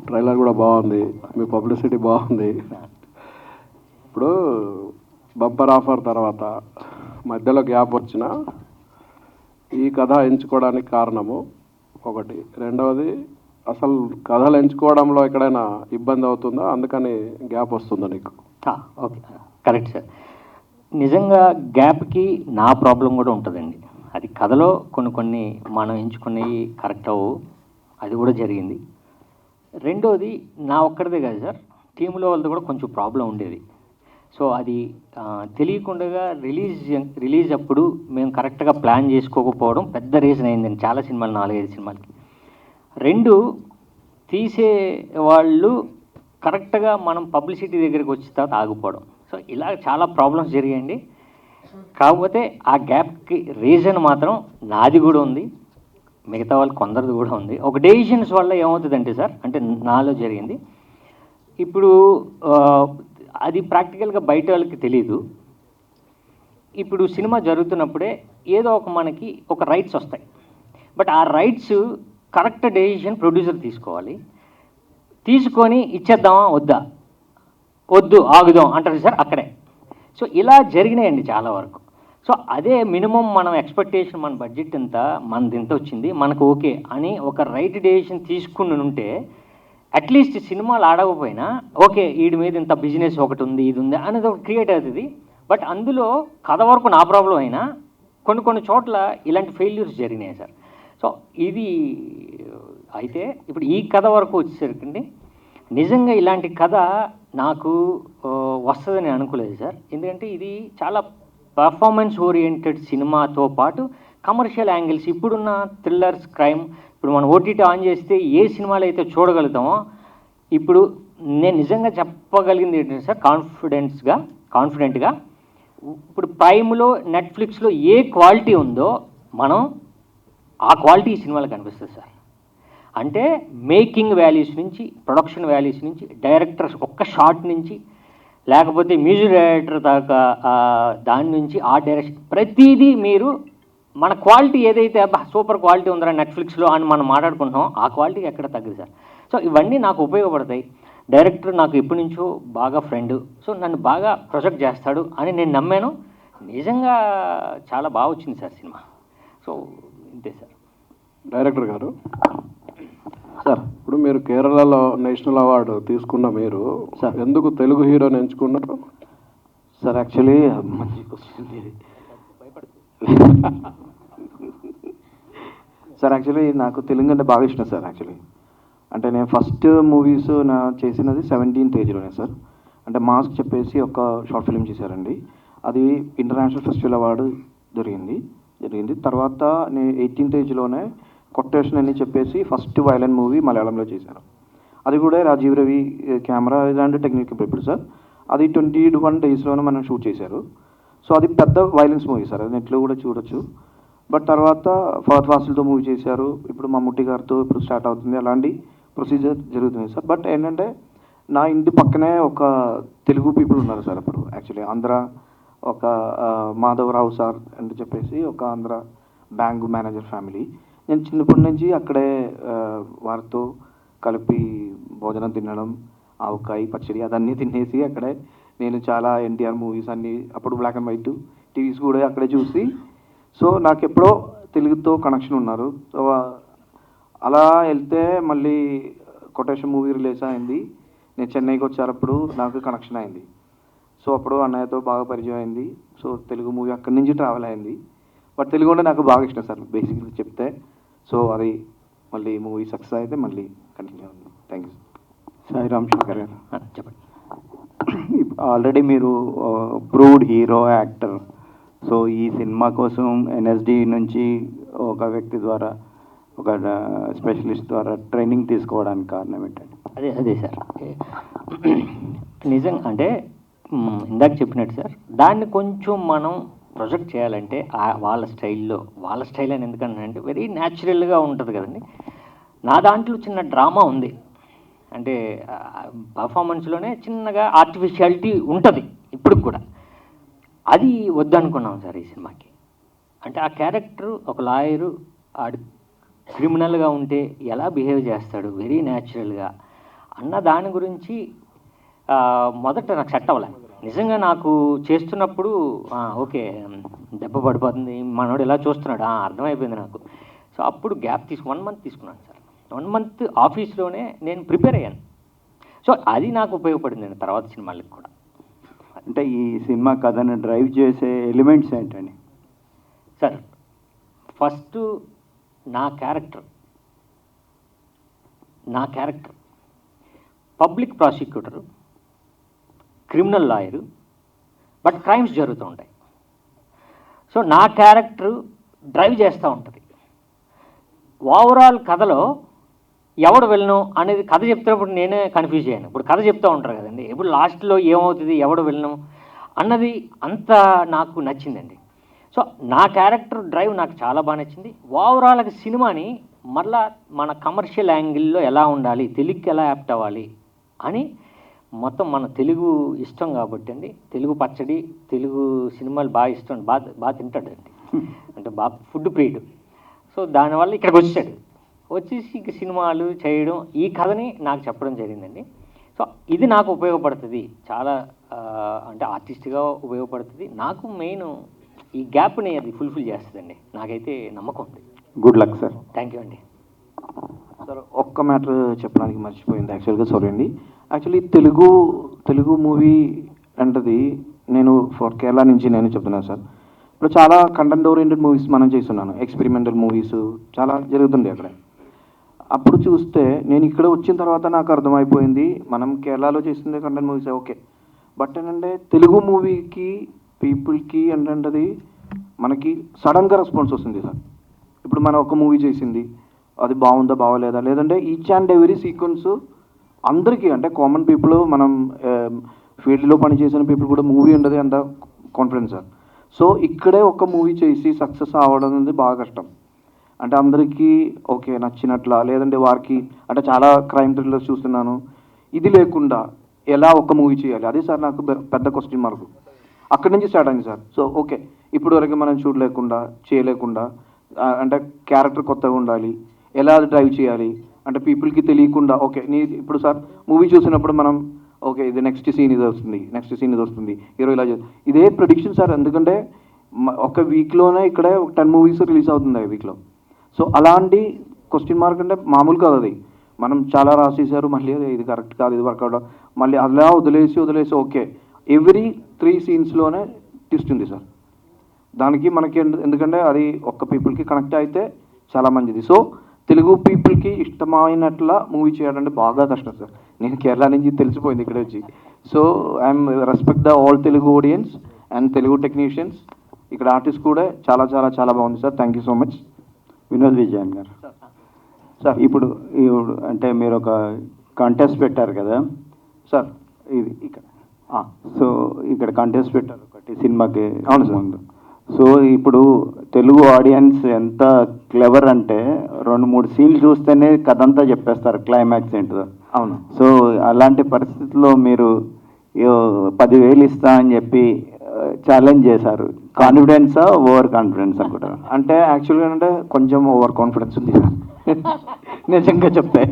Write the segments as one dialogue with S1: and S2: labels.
S1: Trailer కూడా బాగుంది, మీ publicity బాగుంది. ఇప్పుడు బంపర్ ఆఫర్ తర్వాత మధ్యలో గ్యాప్ వచ్చిన ఈ కథ ఎంచుకోవడానికి కారణము ఒకటి, రెండవది అసలు కథలు ఎంచుకోవడంలో ఎక్కడైనా ఇబ్బంది అవుతుందా, అందుకని గ్యాప్ వస్తుందా నీకు?
S2: Okay, correct sir. నిజంగా గ్యాప్కి నా ప్రాబ్లం కూడా ఉంటుందండి. అది కథలో కొన్ని మనం ఎంచుకునేవి కరెక్ట్ అవ్వు, అది కూడా జరిగింది. రెండోది నా ఒక్కరిదే కాదు సార్, టీంలో వాళ్ళతో కూడా కొంచెం ప్రాబ్లం ఉండేది. సో అది తెలియకుండా రిలీజ్ అప్పుడు మేము కరెక్ట్గా ప్లాన్ చేసుకోకపోవడం పెద్ద రీజన్ అయిందండి చాలా సినిమాలు, 4-5 సినిమాలకి. రెండు, తీసే వాళ్ళు కరెక్ట్గా మనం పబ్లిసిటీ దగ్గరికి వచ్చిన తర్వాత ఆగిపోవడం. సో ఇలా చాలా ప్రాబ్లమ్స్ జరిగాయండి. కాకపోతే ఆ గ్యాప్కి రీజన్ మాత్రం నాది కూడా ఉంది, మిగతా వాళ్ళు కొందరిది కూడా ఉంది. ఒక డెసిషన్స్ వల్ల ఏమవుతుందంటే సార్, అంటే నాలో జరిగింది. ఇప్పుడు అది ప్రాక్టికల్గా బయట వాళ్ళకి తెలీదు. ఇప్పుడు సినిమా జరుగుతున్నప్పుడే ఏదో మనకి ఒక రైట్స్ వస్తాయి. బట్ ఆ రైట్స్ కరెక్ట్ డెసిషన్ ప్రొడ్యూసర్ తీసుకోవాలి. తీసుకొని ఇచ్చేద్దామా వద్దా, వద్దు ఆగుదాం అంటారు సార్ అక్కడే. సో ఇలా జరిగినాయండి చాలా వరకు. సో అదే మినిమం మనం ఎక్స్పెక్టేషన్, మన బడ్జెట్ ఇంత, మనది ఇంత వచ్చింది, మనకు ఓకే అని ఒక రైట్ డెసిషన్ తీసుకుని ఉంటే అట్లీస్ట్ సినిమాలు ఆడకపోయినా ఓకే వీడి మీద ఇంత బిజినెస్ ఒకటి ఉంది, ఇది ఉంది అనేది ఒక క్రియేట్ అవుతుంది. బట్ అందులో కథ వరకు నా ప్రాబ్లం అయినా కొన్ని చోట్ల ఇలాంటి ఫెయిల్యూర్స్ జరిగినాయి సార్. సో ఇది అయితే ఇప్పుడు ఈ కథ వరకు వచ్చేసరికి నిజంగా ఇలాంటి కథ నాకు వస్తుందని అనుకోలేదు సార్. ఎందుకంటే ఇది చాలా పర్ఫార్మెన్స్ ఓరియంటెడ్ సినిమాతో పాటు కమర్షియల్ యాంగిల్స్, ఇప్పుడున్న థ్రిల్లర్స్, క్రైమ్, ఇప్పుడు మనం ఓటీటీ ఆన్ చేస్తే ఏ సినిమాలు అయితే చూడగలుగుతామో, ఇప్పుడు నేను నిజంగా చెప్పగలిగింది ఏంటంటే సార్, కాన్ఫిడెంట్గా ఇప్పుడు ప్రైమ్లో, నెట్ఫ్లిక్స్లో ఏ క్వాలిటీ ఉందో మనం ఆ క్వాలిటీ ఈ సినిమాలో కనిపిస్తుంది సార్. అంటే మేకింగ్ వాల్యూస్ నుంచి, ప్రొడక్షన్ వాల్యూస్ నుంచి, డైరెక్టర్స్ ఒక్క షాట్ నుంచి, లేకపోతే మ్యూజిక్ డైరెక్టర్ దాకా దాని నుంచి ఆర్ట్ డైరెక్షన్, ప్రతిదీ మీరు మన క్వాలిటీ ఏదైతే సూపర్ క్వాలిటీ ఉందా నెట్ఫ్లిక్స్లో అని మనం మాట్లాడుకుంటున్నాం, ఆ క్వాలిటీకి ఎక్కడ తగ్గదు సార్. సో ఇవన్నీ నాకు ఉపయోగపడతాయి. డైరెక్టర్ నాకు ఎప్పటి నుంచో బాగా ఫ్రెండ్, సో నన్ను బాగా ప్రొజెక్ట్ చేస్తాడు అని నేను నమ్మాను. నిజంగా చాలా బాగా వచ్చింది సార్ సినిమా. సో ఇంతే సార్.
S1: డైరెక్టర్ గారు సార్, ఇప్పుడు మీరు కేరళలో నేషనల్ అవార్డు తీసుకున్న మీరు సార్ ఎందుకు తెలుగు హీరోని ఎంచుకున్నారు
S3: సార్? యాక్చువల్లీ మంచి క్వశ్చన్ ఇది సార్. యాక్చువల్లీ నాకు తెలుగు అంటే బాగా ఇష్టం సార్. యాక్చువల్లీ అంటే నేను ఫస్ట్ మూవీస్ నా చేసినది 17th ఏజ్లోనే సార్. అంటే మాస్క్ చెప్పేసి ఒక షార్ట్ ఫిల్మ్ చేశారండి, అది ఇంటర్నేషనల్ ఫెస్టివల్ అవార్డు జరిగింది. తర్వాత నేను 18th ఏజ్లోనే కొటేషన్ అని చెప్పేసి ఫస్ట్ వైలెంట్ మూవీ మలయాళంలో చేశాను. అది కూడా రాజీవ్ రవి కెమెరా ఇలాంటి టెక్నిక్ ఇప్పుడు సార్. అది 21 డేస్లోనే మనం షూట్ చేశారు. సో అది పెద్ద వైలెన్స్ మూవీ సార్, అది నెట్లో కూడా చూడొచ్చు. బట్ తర్వాత ఫహద్ ఫాసిల్తో మూవీ చేశారు, ఇప్పుడు మమ్ముట్టి గారితో ఇప్పుడు స్టార్ట్ అవుతుంది, అలాంటి ప్రొసీజర్ జరుగుతుంది సార్. బట్ ఏంటంటే నా ఇంటి పక్కనే ఒక తెలుగు పీపుల్ ఉన్నారు సార్. అప్పుడు యాక్చువల్లీ ఆంధ్ర ఒక మాధవరావు సార్ అని చెప్పేసి ఒక ఆంధ్ర బ్యాంక్ మేనేజర్ ఫ్యామిలీ. నేను చిన్నప్పటి నుంచి అక్కడే వారితో కలిపి భోజనం తినడం, ఆవకాయ పచ్చడి అదన్నీ తినేసి అక్కడే నేను చాలా ఎన్టీఆర్ మూవీస్ అన్నీ అప్పుడు బ్లాక్ అండ్ వైట్ టీవీస్ కూడా అక్కడే చూసి, సో నాకు ఎప్పుడో తెలుగుతో కనెక్షన్ ఉన్నారు. సో అలా వెళ్తే మళ్ళీ కొటేషన్ మూవీ రిలీజ్ అయింది, నేను చెన్నైకి వచ్చేటప్పుడు నాకు కనెక్షన్ అయింది. సో అప్పుడు అన్నయ్యతో బాగా పరిచయం అయింది. సో తెలుగు మూవీ అక్కడి నుంచి ట్రావెల్ అయింది. బట్ తెలుగు అంటే నాకు బాగా ఇష్టం సార్ బేసిక్గా చెప్తే. సో అది మళ్ళీ మూవీ సక్సెస్ అయితే మళ్ళీ కంటిన్యూ అవుతుంది. థ్యాంక్ యూ
S4: సాయి రామ్ శంకర్ గారు.
S2: చెప్పండి.
S4: ఆల్రెడీ మీరు ప్రూవ్డ్ హీరో, యాక్టర్. సో ఈ సినిమా కోసం ఎన్ఎస్డి నుంచి ఒక వ్యక్తి ద్వారా, ఒక స్పెషలిస్ట్ ద్వారా ట్రైనింగ్ తీసుకోవడానికి కారణం ఏంటండి?
S2: అదే సార్, నిజంగా అంటే ఇందాక చెప్పినట్టు సార్, దాన్ని కొంచెం మనం ప్రొజెక్ట్ చేయాలంటే వాళ్ళ స్టైల్ అని ఎందుకంటే వెరీ న్యాచురల్గా ఉంటుంది కదండి. నా దాంట్లో చిన్న డ్రామా ఉంది, అంటే పర్ఫార్మెన్స్లోనే చిన్నగా ఆర్టిఫిషియాలిటీ ఉంటుంది ఇప్పుడు కూడా. అది వద్దనుకున్నాం సార్ ఈ సినిమాకి. అంటే ఆ క్యారెక్టర్ ఒక లాయరు, ఆడు క్రిమినల్గా ఉంటే ఎలా బిహేవ్ చేస్తాడు వెరీ న్యాచురల్గా, అన్న దాని గురించి మొదట నాకు సెట్ అవ్వలే. నిజంగా నాకు చేస్తున్నప్పుడు ఓకే దెబ్బ పడిపోతుంది, మనోడు ఇలా చూస్తున్నాడు అర్థమైపోయింది నాకు. సో అప్పుడు గ్యాప్ 1 month తీసుకున్నాను సార్. 1 month ఆఫీస్లోనే నేను ప్రిపేర్ అయ్యాను. సో అది నాకు ఉపయోగపడింది తర్వాత సినిమాలకు కూడా.
S4: అంటే ఈ సినిమా కథను డ్రైవ్ చేసే ఎలిమెంట్స్ ఏంటండి?
S2: సార్ ఫస్ట్ నా character public prosecutor, criminal lawyer, but crimes జరుగుతూ ఉంటాయి. సో నా క్యారెక్టర్ డ్రైవ్ చేస్తూ ఉంటుంది. ఓవరాల్ కథలో ఎవడు వెళ్ళను అనేది కథ చెప్తున్నప్పుడు నేనే కన్ఫ్యూజ్ అయ్యాను. ఇప్పుడు కథ చెప్తూ ఉంటారు కదండి, ఇప్పుడు లాస్ట్లో ఏమవుతుంది, ఎవడు వెళ్ళను అన్నది అంత నాకు నచ్చిందండి. సో నా క్యారెక్టర్ డ్రైవ్ నాకు చాలా బాగా నచ్చింది. ఓవరాల్గా సినిమాని మళ్ళా మన కమర్షియల్ యాంగిల్లో ఎలా ఉండాలి, తెలుగుకి ఎలా యాప్ట్ అవ్వాలి అని మొత్తం మన తెలుగు ఇష్టం కాబట్టి అండి, తెలుగు పచ్చడి, తెలుగు సినిమాలు బాగా ఇష్టం, బాగా తింటాడు అండి, అంటే బాగా ఫుడ్ ప్రియుడు. సో దానివల్ల ఇక్కడికి వచ్చేసి ఇక సినిమాలు చేయడం, ఈ కథని నాకు చెప్పడం జరిగిందండి. సో ఇది నాకు ఉపయోగపడుతుంది చాలా, అంటే ఆర్టిస్ట్గా ఉపయోగపడుతుంది నాకు. మెయిన్ ఈ గ్యాప్ని అది ఫుల్ఫిల్ చేస్తుందండి, నాకైతే నమ్మకం ఉంది.
S4: Good luck sir.
S2: Thank you అండి.
S3: సార్ ఒక్క మ్యాటర్ చెప్పడానికి మర్చిపోయింది యాక్చువల్గా, సారీ అండి. యాక్చువల్లీ తెలుగు మూవీ అంటది నేను ఫర్ కేరళ నుంచి నేను చెప్తున్నాను సార్. ఇప్పుడు చాలా కంటెంట్ ఓరియంటెడ్ మూవీస్ మనం చేస్తున్నాను, ఎక్స్పెరిమెంటల్ మూవీస్ చాలా జరుగుతుంది అక్కడ. అప్పుడు చూస్తే నేను ఇక్కడ వచ్చిన తర్వాత నాకు అర్థమైపోయింది, మనం కేరళలో చేస్తుంది కంటెంట్ మూవీస్ ఓకే, బట్ ఏంటంటే తెలుగు మూవీకి పీపుల్కి ఏంటంటే మనకి సడన్గా రెస్పాన్స్ వస్తుంది సార్. ఇప్పుడు మనం ఒక మూవీ చేసింది అది బాగుందా బాగోలేదా, లేదంటే ఈచ్ అండ్ ఎవ్రీ సీక్వెన్స్ అందరికీ, అంటే కామన్ పీపుల్, మనం ఫీల్డ్లో పనిచేసిన పీపుల్ కూడా మూవీ ఉండదు అంత కాన్ఫిడెన్స్ సార్. సో ఇక్కడే ఒక మూవీ చేసి సక్సెస్ అవ్వడం అనేది బాగా కష్టం. అంటే అందరికీ ఓకే నచ్చినట్లా, లేదంటే వారికి అంటే చాలా క్రైమ్ థ్రిల్లర్స్ చూస్తున్నాను, ఇది లేకుండా ఎలా ఒక మూవీ చేయాలి, అదే సార్ నాకు పెద్ద క్వశ్చన్ మార్క్. అక్కడి నుంచి స్టార్ట్ అయింది సార్. సో ఓకే ఇప్పుడు వరకు మనం చూడలేకుండా చేయలేకుండా, అంటే క్యారెక్టర్ కొత్తగా ఉండాలి, ఎలా డ్రైవ్ చేయాలి అంటే పీపుల్కి తెలియకుండా. ఓకే ఇప్పుడు సార్ మూవీ చూసినప్పుడు మనం ఓకే ఇది నెక్స్ట్ సీన్ ఇది వస్తుంది హీరో ఇలా ఇదే ప్రిడిక్షన్ సార్. ఎందుకంటే ఒక వీక్లోనే ఇక్కడ 10 మూవీస్ రిలీజ్ అవుతుంది ఆ వీక్లో. సో అలాంటి క్వశ్చన్ మార్క్ అంటే మామూలు కాదు, అది మనం చాలా రాసేసారు, మళ్ళీ ఇది కరెక్ట్ కాదు, ఇది వర్కౌట్, మళ్ళీ అలా వదిలేసి ఓకే ఎవ్రీ 3 సీన్స్లోనే ట్విస్ట్ ఉంది సార్. దానికి మనకి ఎందుకంటే అది ఒక్క పీపుల్కి కనెక్ట్ అయితే చాలా మంచిది. సో తెలుగు పీపుల్కి ఇష్టమైనట్లా మూవీ చేయాలంటే బాగా కష్టం సార్. నేను కేరళ నుంచి తెలిసిపోయింది ఇక్కడ వచ్చి. So I'm respect the all Telugu audience and Telugu technicians. ఇక్కడ ఆర్టిస్ట్ కూడా చాలా చాలా చాలా బాగుంది sir. Thank you so much.
S4: Vinod Vijayan గారు సార్, ఇప్పుడు అంటే మీరు ఒక కంటెస్ట్ పెట్టారు కదా సార్, ఇది ఇక్కడ సో ఇక్కడ కంటెస్ట్ పెట్టారు ఒకటి సినిమాకి.
S3: అవును సార్.
S4: ముందు సో ఇప్పుడు తెలుగు ఆడియన్స్ ఎంత క్లెవర్ అంటే 2-3 సీన్లు చూస్తేనే కథ అంతా చెప్పేస్తారు, క్లైమాక్స్ ఏంటో.
S3: అవును.
S4: సో అలాంటి పరిస్థితుల్లో మీరు 10,000 ఇస్తా అని చెప్పి ఛాలెంజ్ చేశారు. కాన్ఫిడెన్సా ఓవర్ కాన్ఫిడెన్స్ అనుకుంటారు?
S3: అంటే యాక్చువల్గా అంటే కొంచెం ఓవర్ కాన్ఫిడెన్స్ ఉంది సార్ నిజంగా చెప్తే.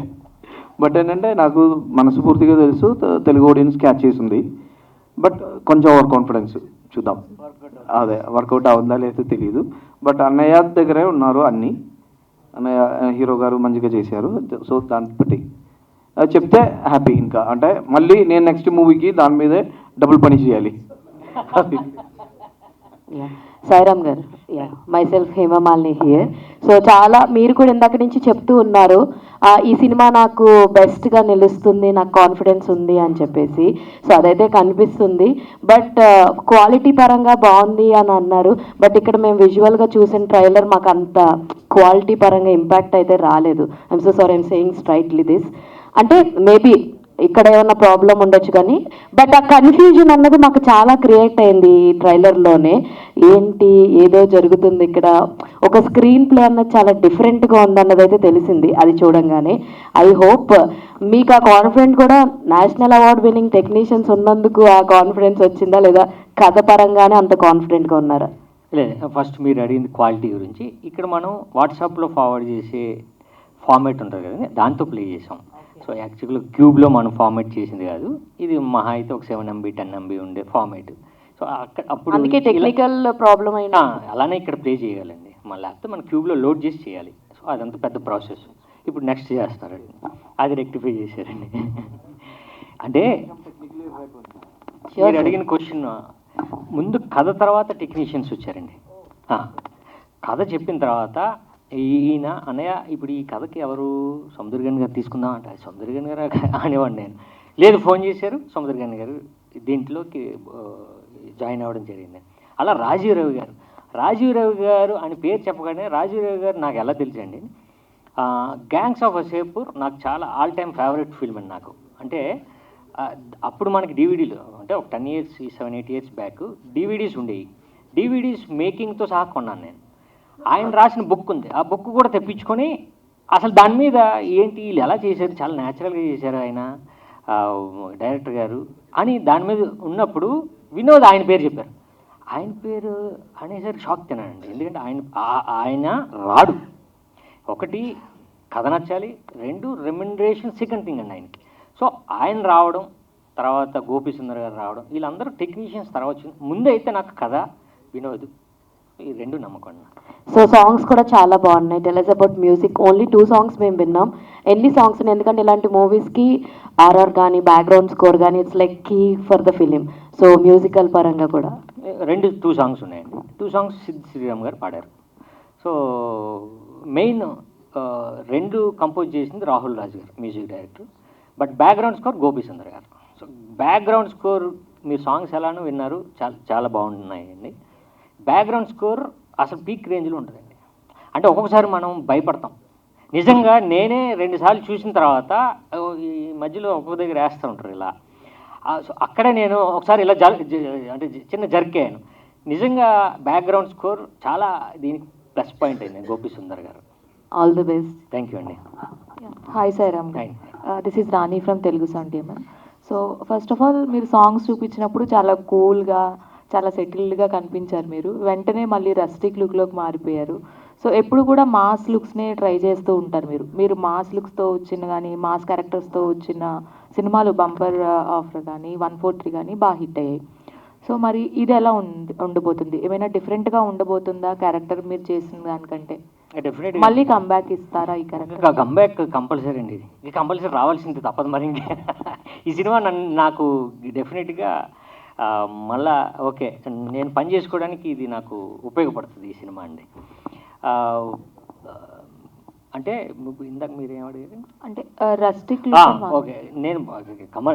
S3: బట్ ఏంటంటే నాకు మనస్ఫూర్తిగా తెలుసు తెలుగు ఆడియన్స్ క్యాచ్ చేసింది, బట్ కొంచెం ఓవర్ కాన్ఫిడెన్స్. చూద్దాం అదే వర్కౌట్ అవుతుందా లేదో తెలియదు. బట్ అన్నయ్య దగ్గరే ఉన్నారు అన్నీ, అన్నయ్య హీరో గారు మంచిగా చేశారు. సో దాన్ని బట్టి చెప్తే హ్యాపీ. ఇంకా అంటే మళ్ళీ నేను నెక్స్ట్ మూవీకి దాని మీదే డబుల్ పని చేయాలి.
S5: Sairam garu, myself Hemamalini here. So చాలా మీరు కూడా ఇందాక నుంచి చెప్తూ ఉన్నారు ఈ సినిమా నాకు బెస్ట్గా నిలుస్తుంది, నాకు కాన్ఫిడెన్స్ ఉంది అని చెప్పేసి. సో అదైతే కనిపిస్తుంది. బట్ క్వాలిటీ పరంగా బాగుంది అని అన్నారు. బట్ ఇక్కడ మేము విజువల్గా చూసిన ట్రైలర్ మాకు అంత క్వాలిటీ పరంగా ఇంపాక్ట్ అయితే రాలేదు. I'm so sorry, I'm saying straightly this. అంటే మేబీ ఇక్కడ ఏమన్నా ప్రాబ్లం ఉండొచ్చు కానీ, బట్ ఆ కన్ఫ్యూజన్ అన్నది మాకు చాలా క్రియేట్ అయింది ఈ ట్రైలర్లోనే. ఏంటి ఏదో జరుగుతుంది ఇక్కడ, ఒక స్క్రీన్ ప్లే అన్నది చాలా డిఫరెంట్గా ఉందన్నది అయితే తెలిసింది అది చూడంగానే. ఐ హోప్ మీకు ఆ కాన్ఫిడెంట్ కూడా నేషనల్ అవార్డ్ విన్నింగ్ టెక్నీషియన్స్ ఉన్నందుకు ఆ కాన్ఫిడెన్స్ వచ్చిందా, లేదా కథ పరంగానే అంత కాన్ఫిడెంట్గా ఉన్నారా?
S2: లేదు, ఫస్ట్ మీరు అడిగింది క్వాలిటీ గురించి. ఇక్కడ మనం వాట్సాప్లో ఫార్వర్డ్ చేసే ఫార్మేట్ ఉంటుంది కదండి, దాంతో ప్లే చేసాం. సో యాక్చువల్గా క్యూబ్లో మనం ఫార్మేట్ చేసింది కాదు, ఇది మహా అయితే ఒక 7 MB 10 MB ఉండే ఫార్మేట్. సో అక్కడ అప్పుడు
S5: అందుకే టెక్నికల్ ప్రాబ్లం అయినా
S2: అలానే ఇక్కడ ప్లే చేయగలండి, మన లేకపోతే మన క్యూబ్లో లోడ్ చేసి చేయాలి. సో అదంతా పెద్ద ప్రాసెస్. ఇప్పుడు నెక్స్ట్ చేస్తారండి, అది రెక్టిఫై చేశారండి. అంటే మీరు అడిగిన క్వశ్చన్, ముందు కథ తర్వాత టెక్నీషియన్స్ వచ్చారండి. కథ చెప్పిన తర్వాత ఈయన అన్నయ్య ఇప్పుడు ఈ కథకి ఎవరు సముద్రగన్ గారు తీసుకుందాం అంటే, సముద్రగన్ గారు అనేవాడిని నేను. లేదు, ఫోన్ చేశారు, సముద్రగన్ గారు దీంట్లోకి జాయిన్ అవ్వడం జరిగింది. అలా రాజీవ్ రవి గారు అని పేరు చెప్పగానే రాజీవ్ రవి గారు నాకు ఎలా తెలుసండి, గ్యాంగ్స్ ఆఫ్ వసేపూర్ నాకు చాలా ఆల్ టైమ్ ఫేవరెట్ ఫిల్మ్ అండి నాకు. అంటే అప్పుడు మనకి డివిడీలు అంటే ఒక 10 years 7-8 years బ్యాక్ డివిడీస్ ఉండేవి. డివిడీస్ మేకింగ్తో సహా కొన్నాను నేను. ఆయన రాసిన బుక్ ఉంది, ఆ బుక్ కూడా తెప్పించుకొని అసలు దాని మీద ఏంటి వీళ్ళు ఎలా చేశారు, చాలా న్యాచురల్గా చేశారు ఆయన డైరెక్టర్ గారు అని దాని మీద ఉన్నప్పుడు వినోద్ ఆయన పేరు చెప్పారు. ఆయన పేరు అనేసరికి షాక్ తిన్నానండి. ఎందుకంటే ఆయన రాడు, ఒకటి కథ నచ్చాలి, 2 రెమ్యునరేషన్ సెకండ్ థింగ్ అండి ఆయనకి. సో ఆయన రావడం, తర్వాత గోపి సుందర్ గారు రావడం, వీళ్ళందరూ టెక్నీషియన్స్ తర్వాత వచ్చింది. ముందైతే నాకు కథ, వినోద్, ఈ 2 నమ్మకం.
S5: సో సాంగ్స్ కూడా చాలా బాగున్నాయి. Tell us about music. Only 2 songs మేము విన్నాం. ఎన్ని సాంగ్స్? ఎందుకంటే ఇలాంటి మూవీస్కి ఆర్ఆర్ కానీ బ్యాక్గ్రౌండ్ స్కోర్ కానీ it's like key for the film. So musical పరంగా కూడా
S2: 2 songs ఉన్నాయండి. 2 songs సిద్ శ్రీరామ్ గారు పాడారు. సో మెయిన్ 2 కంపోజ్ చేసింది రాహుల్ రాజ్ గారు, music director. But background score Gopi Sundar గారు. సో బ్యాక్గ్రౌండ్ స్కోర్ మీరు సాంగ్స్ ఎలానో విన్నారు, చాలా బాగున్నాయండి. బ్యాక్గ్రౌండ్ స్కోర్ అసలు పీక్ రేంజ్లో ఉంటుందండి. అంటే ఒక్కొక్కసారి మనం భయపడతాం. నిజంగా నేనే 2 సార్లు చూసిన తర్వాత ఈ మధ్యలో ఒక్కొక్క దగ్గర వేస్తూ ఉంటారు ఇలా. సో అక్కడే నేను ఒకసారి ఇలా అంటే చిన్న జర్కేను. నిజంగా బ్యాక్గ్రౌండ్ స్కోర్ చాలా దీనికి ప్లస్ పాయింట్ అయింది Gopi Sundar garu.
S5: All the best.
S2: Thank you అండి.
S6: Hi Sairam, this is Rani from Telugu sound team. So first of all మీరు సాంగ్స్ చూపించినప్పుడు చాలా కూల్గా, చాలా సెటిల్డ్గా కనిపించారు మీరు. వెంటనే మళ్ళీ రస్టిక్ లుక్లోకి మారిపోయారు. సో ఎప్పుడు కూడా మాస్ లుక్స్నే ట్రై చేస్తూ ఉంటారు మీరు మాస్ లుక్స్తో వచ్చిన కానీ మాస్ క్యారెక్టర్స్తో వచ్చిన సినిమాలు బంపర్ ఆఫర్ కానీ 143 కానీ బాగా హిట్ అయ్యాయి. సో మరి ఇది ఎలా ఉండబోతుంది? ఏమైనా డిఫరెంట్గా ఉండబోతుందా క్యారెక్టర్ మీరు చేసిన దానికంటే?
S2: డెఫినెట్
S6: మళ్ళీ కంబ్యాక్ ఇస్తారా ఈ క్యారెక్టర్?
S2: కంబ్యాక్ కంపల్సరీ అండి, ఇది కంపల్సరీ రావాల్సింది, తప్పదు మరి. ఈ సినిమా నాకు డెఫినెట్గా మళ్ళా ఓకే నేను పని చేసుకోవడానికి ఇది నాకు ఉపయోగపడుతుంది ఈ సినిమా అండి. అంటే ఇందాక మీరు ఏమడిగారు?
S6: అంటే రస్టిక్
S2: ఓకే, నేను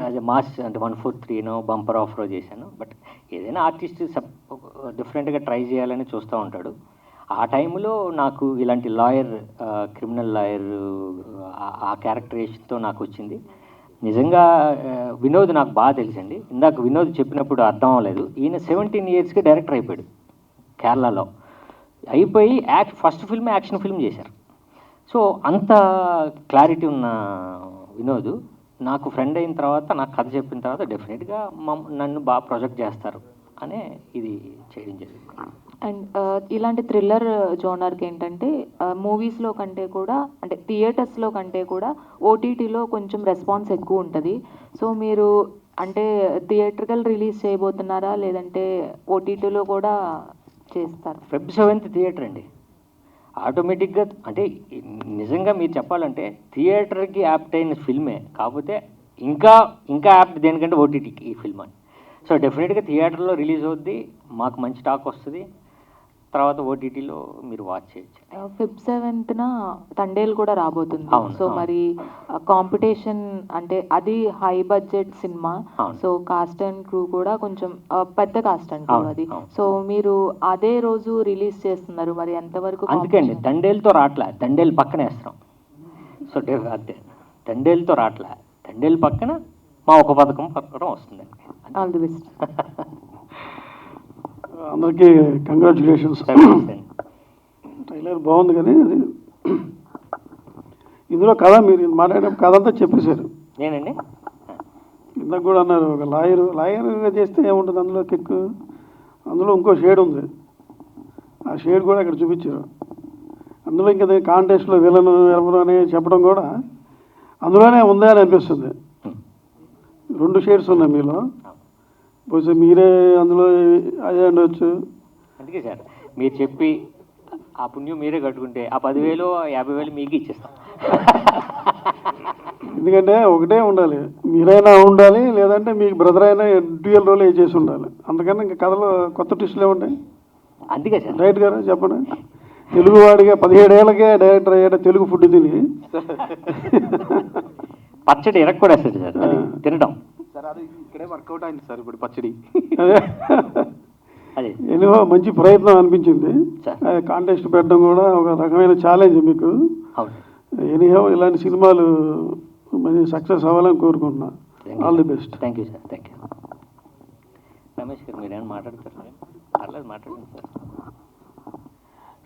S2: అదే మాస్ అంటే 143 బంపర్ ఆఫ్రో చేశాను. బట్ ఏదైనా ఆర్టిస్ట్ డిఫరెంట్గా ట్రై చేయాలని చూస్తూ ఉంటాడు. ఆ టైంలో నాకు ఇలాంటి లాయర్, క్రిమినల్ లాయర్ ఆ క్యారెక్టరేషన్తో నాకు వచ్చింది. నిజంగా వినోద్ నాకు బాగా తెలుసండి. ఇందాక వినోద్ చెప్పినప్పుడు అర్థం అవ్వలేదు, ఈయన 17 yearsకి డైరెక్టర్ అయిపోయాడు కేరళలో. అయిపోయి ఫస్ట్ ఫిల్మ్ యాక్షన్ ఫిల్మ్ చేశారు. సో అంత క్లారిటీ ఉన్న వినోద్ నాకు ఫ్రెండ్ అయిన తర్వాత, నాకు కథ చెప్పిన తర్వాత డెఫినెట్గా నన్ను బాగా ప్రొజెక్ట్ చేస్తారు అనే ఇది చేయడం జరిగింది.
S6: అండ్ ఇలాంటి థ్రిల్లర్ జోనర్కి ఏంటంటే మూవీస్లో కంటే కూడా, అంటే థియేటర్స్లో కంటే కూడా ఓటీటీలో కొంచెం రెస్పాన్స్ ఎక్కువ ఉంటుంది. సో మీరు అంటే థియేటర్కల్ రిలీజ్ చేయబోతున్నారా, లేదంటే ఓటీటీలో కూడా చేస్తారు?
S2: Feb 7th థియేటర్ అండి. ఆటోమేటిక్గా అంటే నిజంగా మీరు చెప్పాలంటే థియేటర్కి యాప్ట్ అయిన ఫిల్మే, కాకపోతే ఇంకా యాప్ట్ దేనికంటే ఓటీటీకి ఈ ఫిల్మ్ అని. సో డెఫినెట్గా థియేటర్లో రిలీజ్ అవుద్ది, మాకు మంచి టాక్ వస్తుంది, తర్వాత ఓటీటీలో మీరు వాచ్ చేయొచ్చు.
S6: Feb 7th తండేల్ కూడా రాబోతుంది.
S2: అవును,
S6: సో మరి కాంపిటీషన్ అంటే అది హై బడ్జెట్ సినిమా.
S2: అవును.
S6: సో కాస్ట్ అండ్ క్రూ కూడా కొంచెం పెద్ద కాస్ట్ అండ్
S2: అవును,
S6: అది.
S2: అవును.
S6: సో మీరు అదే రోజు రిలీజ్ చేస్తున్నారు, మరి ఎంతవరకు?
S2: అందుకే అండి తండేల్తో రావట్లే, తండేల్ పక్కన వేస్తాం. సో అంతే, తండేల్తో రావట్లే, తండేల్ పక్కన మా ఒక పథకం వస్తుందండి.
S6: All the best.
S7: అందరికీ కంగ్రాచులేషన్స్. ట్రైలర్ బాగుంది, కానీ అది ఇందులో కథ మీరు మాట్లాడే కథ అంతా చెప్పేశారు.
S2: నేనండి
S7: ఇందాక కూడా అన్నారు, ఒక లాయర్గా చేస్తే ఏముంటుంది అందులో కిక్. అందులో ఇంకో షేడ్ ఉంది, ఆ షేడ్ కూడా ఇక్కడ చూపించారు. అందులో ఇంకా కాంటెస్ట్లో విలను ఎవరు అని చెప్పడం కూడా అందులోనే ఉందా అని అనిపిస్తుంది. 2 షేడ్స్ ఉన్నాయి మీలో, బహుశా మీరే అందులో అదే ఉండవచ్చు.
S2: అందుకే సార్ మీరు చెప్పి ఆ పుణ్యం మీరే కట్టుకుంటే ఆ 10,000 50,000 మీకు ఇచ్చేస్తాం.
S7: ఎందుకంటే ఒకటే ఉండాలి, మీరైనా ఉండాలి, లేదంటే మీకు బ్రదర్ అయినా డ్యూయల్ రోల్ చేసి ఉండాలి. అందుకని ఇంకా కథలో కొత్త ట్విస్టులు ఏముంటాయి?
S2: అందుకే సార్
S7: రైట్ గారు చెప్పండి. తెలుగు వాడిగా 17 ఏళ్ళకే డైరెక్టర్ అయ్యాడు, తెలుగు ఫుడ్ తిని.
S2: పచ్చడి ఎరక్కూడేస్తుంది సార్ అది తినడం.
S3: సార్ అది ఇక్కడే వర్కౌట్ అయింది సార్ ఇప్పుడు పచ్చడి.
S2: అదే
S7: ఎనివో మంచి ప్రయత్నం అనిపించింది.
S2: సార్.
S7: కాంటెస్ట్ పెట్టడం కూడా ఒక రకమైన ఛాలెంజ్ మీకు.
S2: అవును.
S7: ఎనీహో ఇలాంటి సినిమాలు మంచి సక్సెస్ అవ్వాలని కోరుకుంటున్నా. All the best.
S2: Thank you sir. Thank you. Ramesh గారు మీరేమైనా మాట్లాడతారు సార్? పర్లేదు మాట్లాడండి సార్.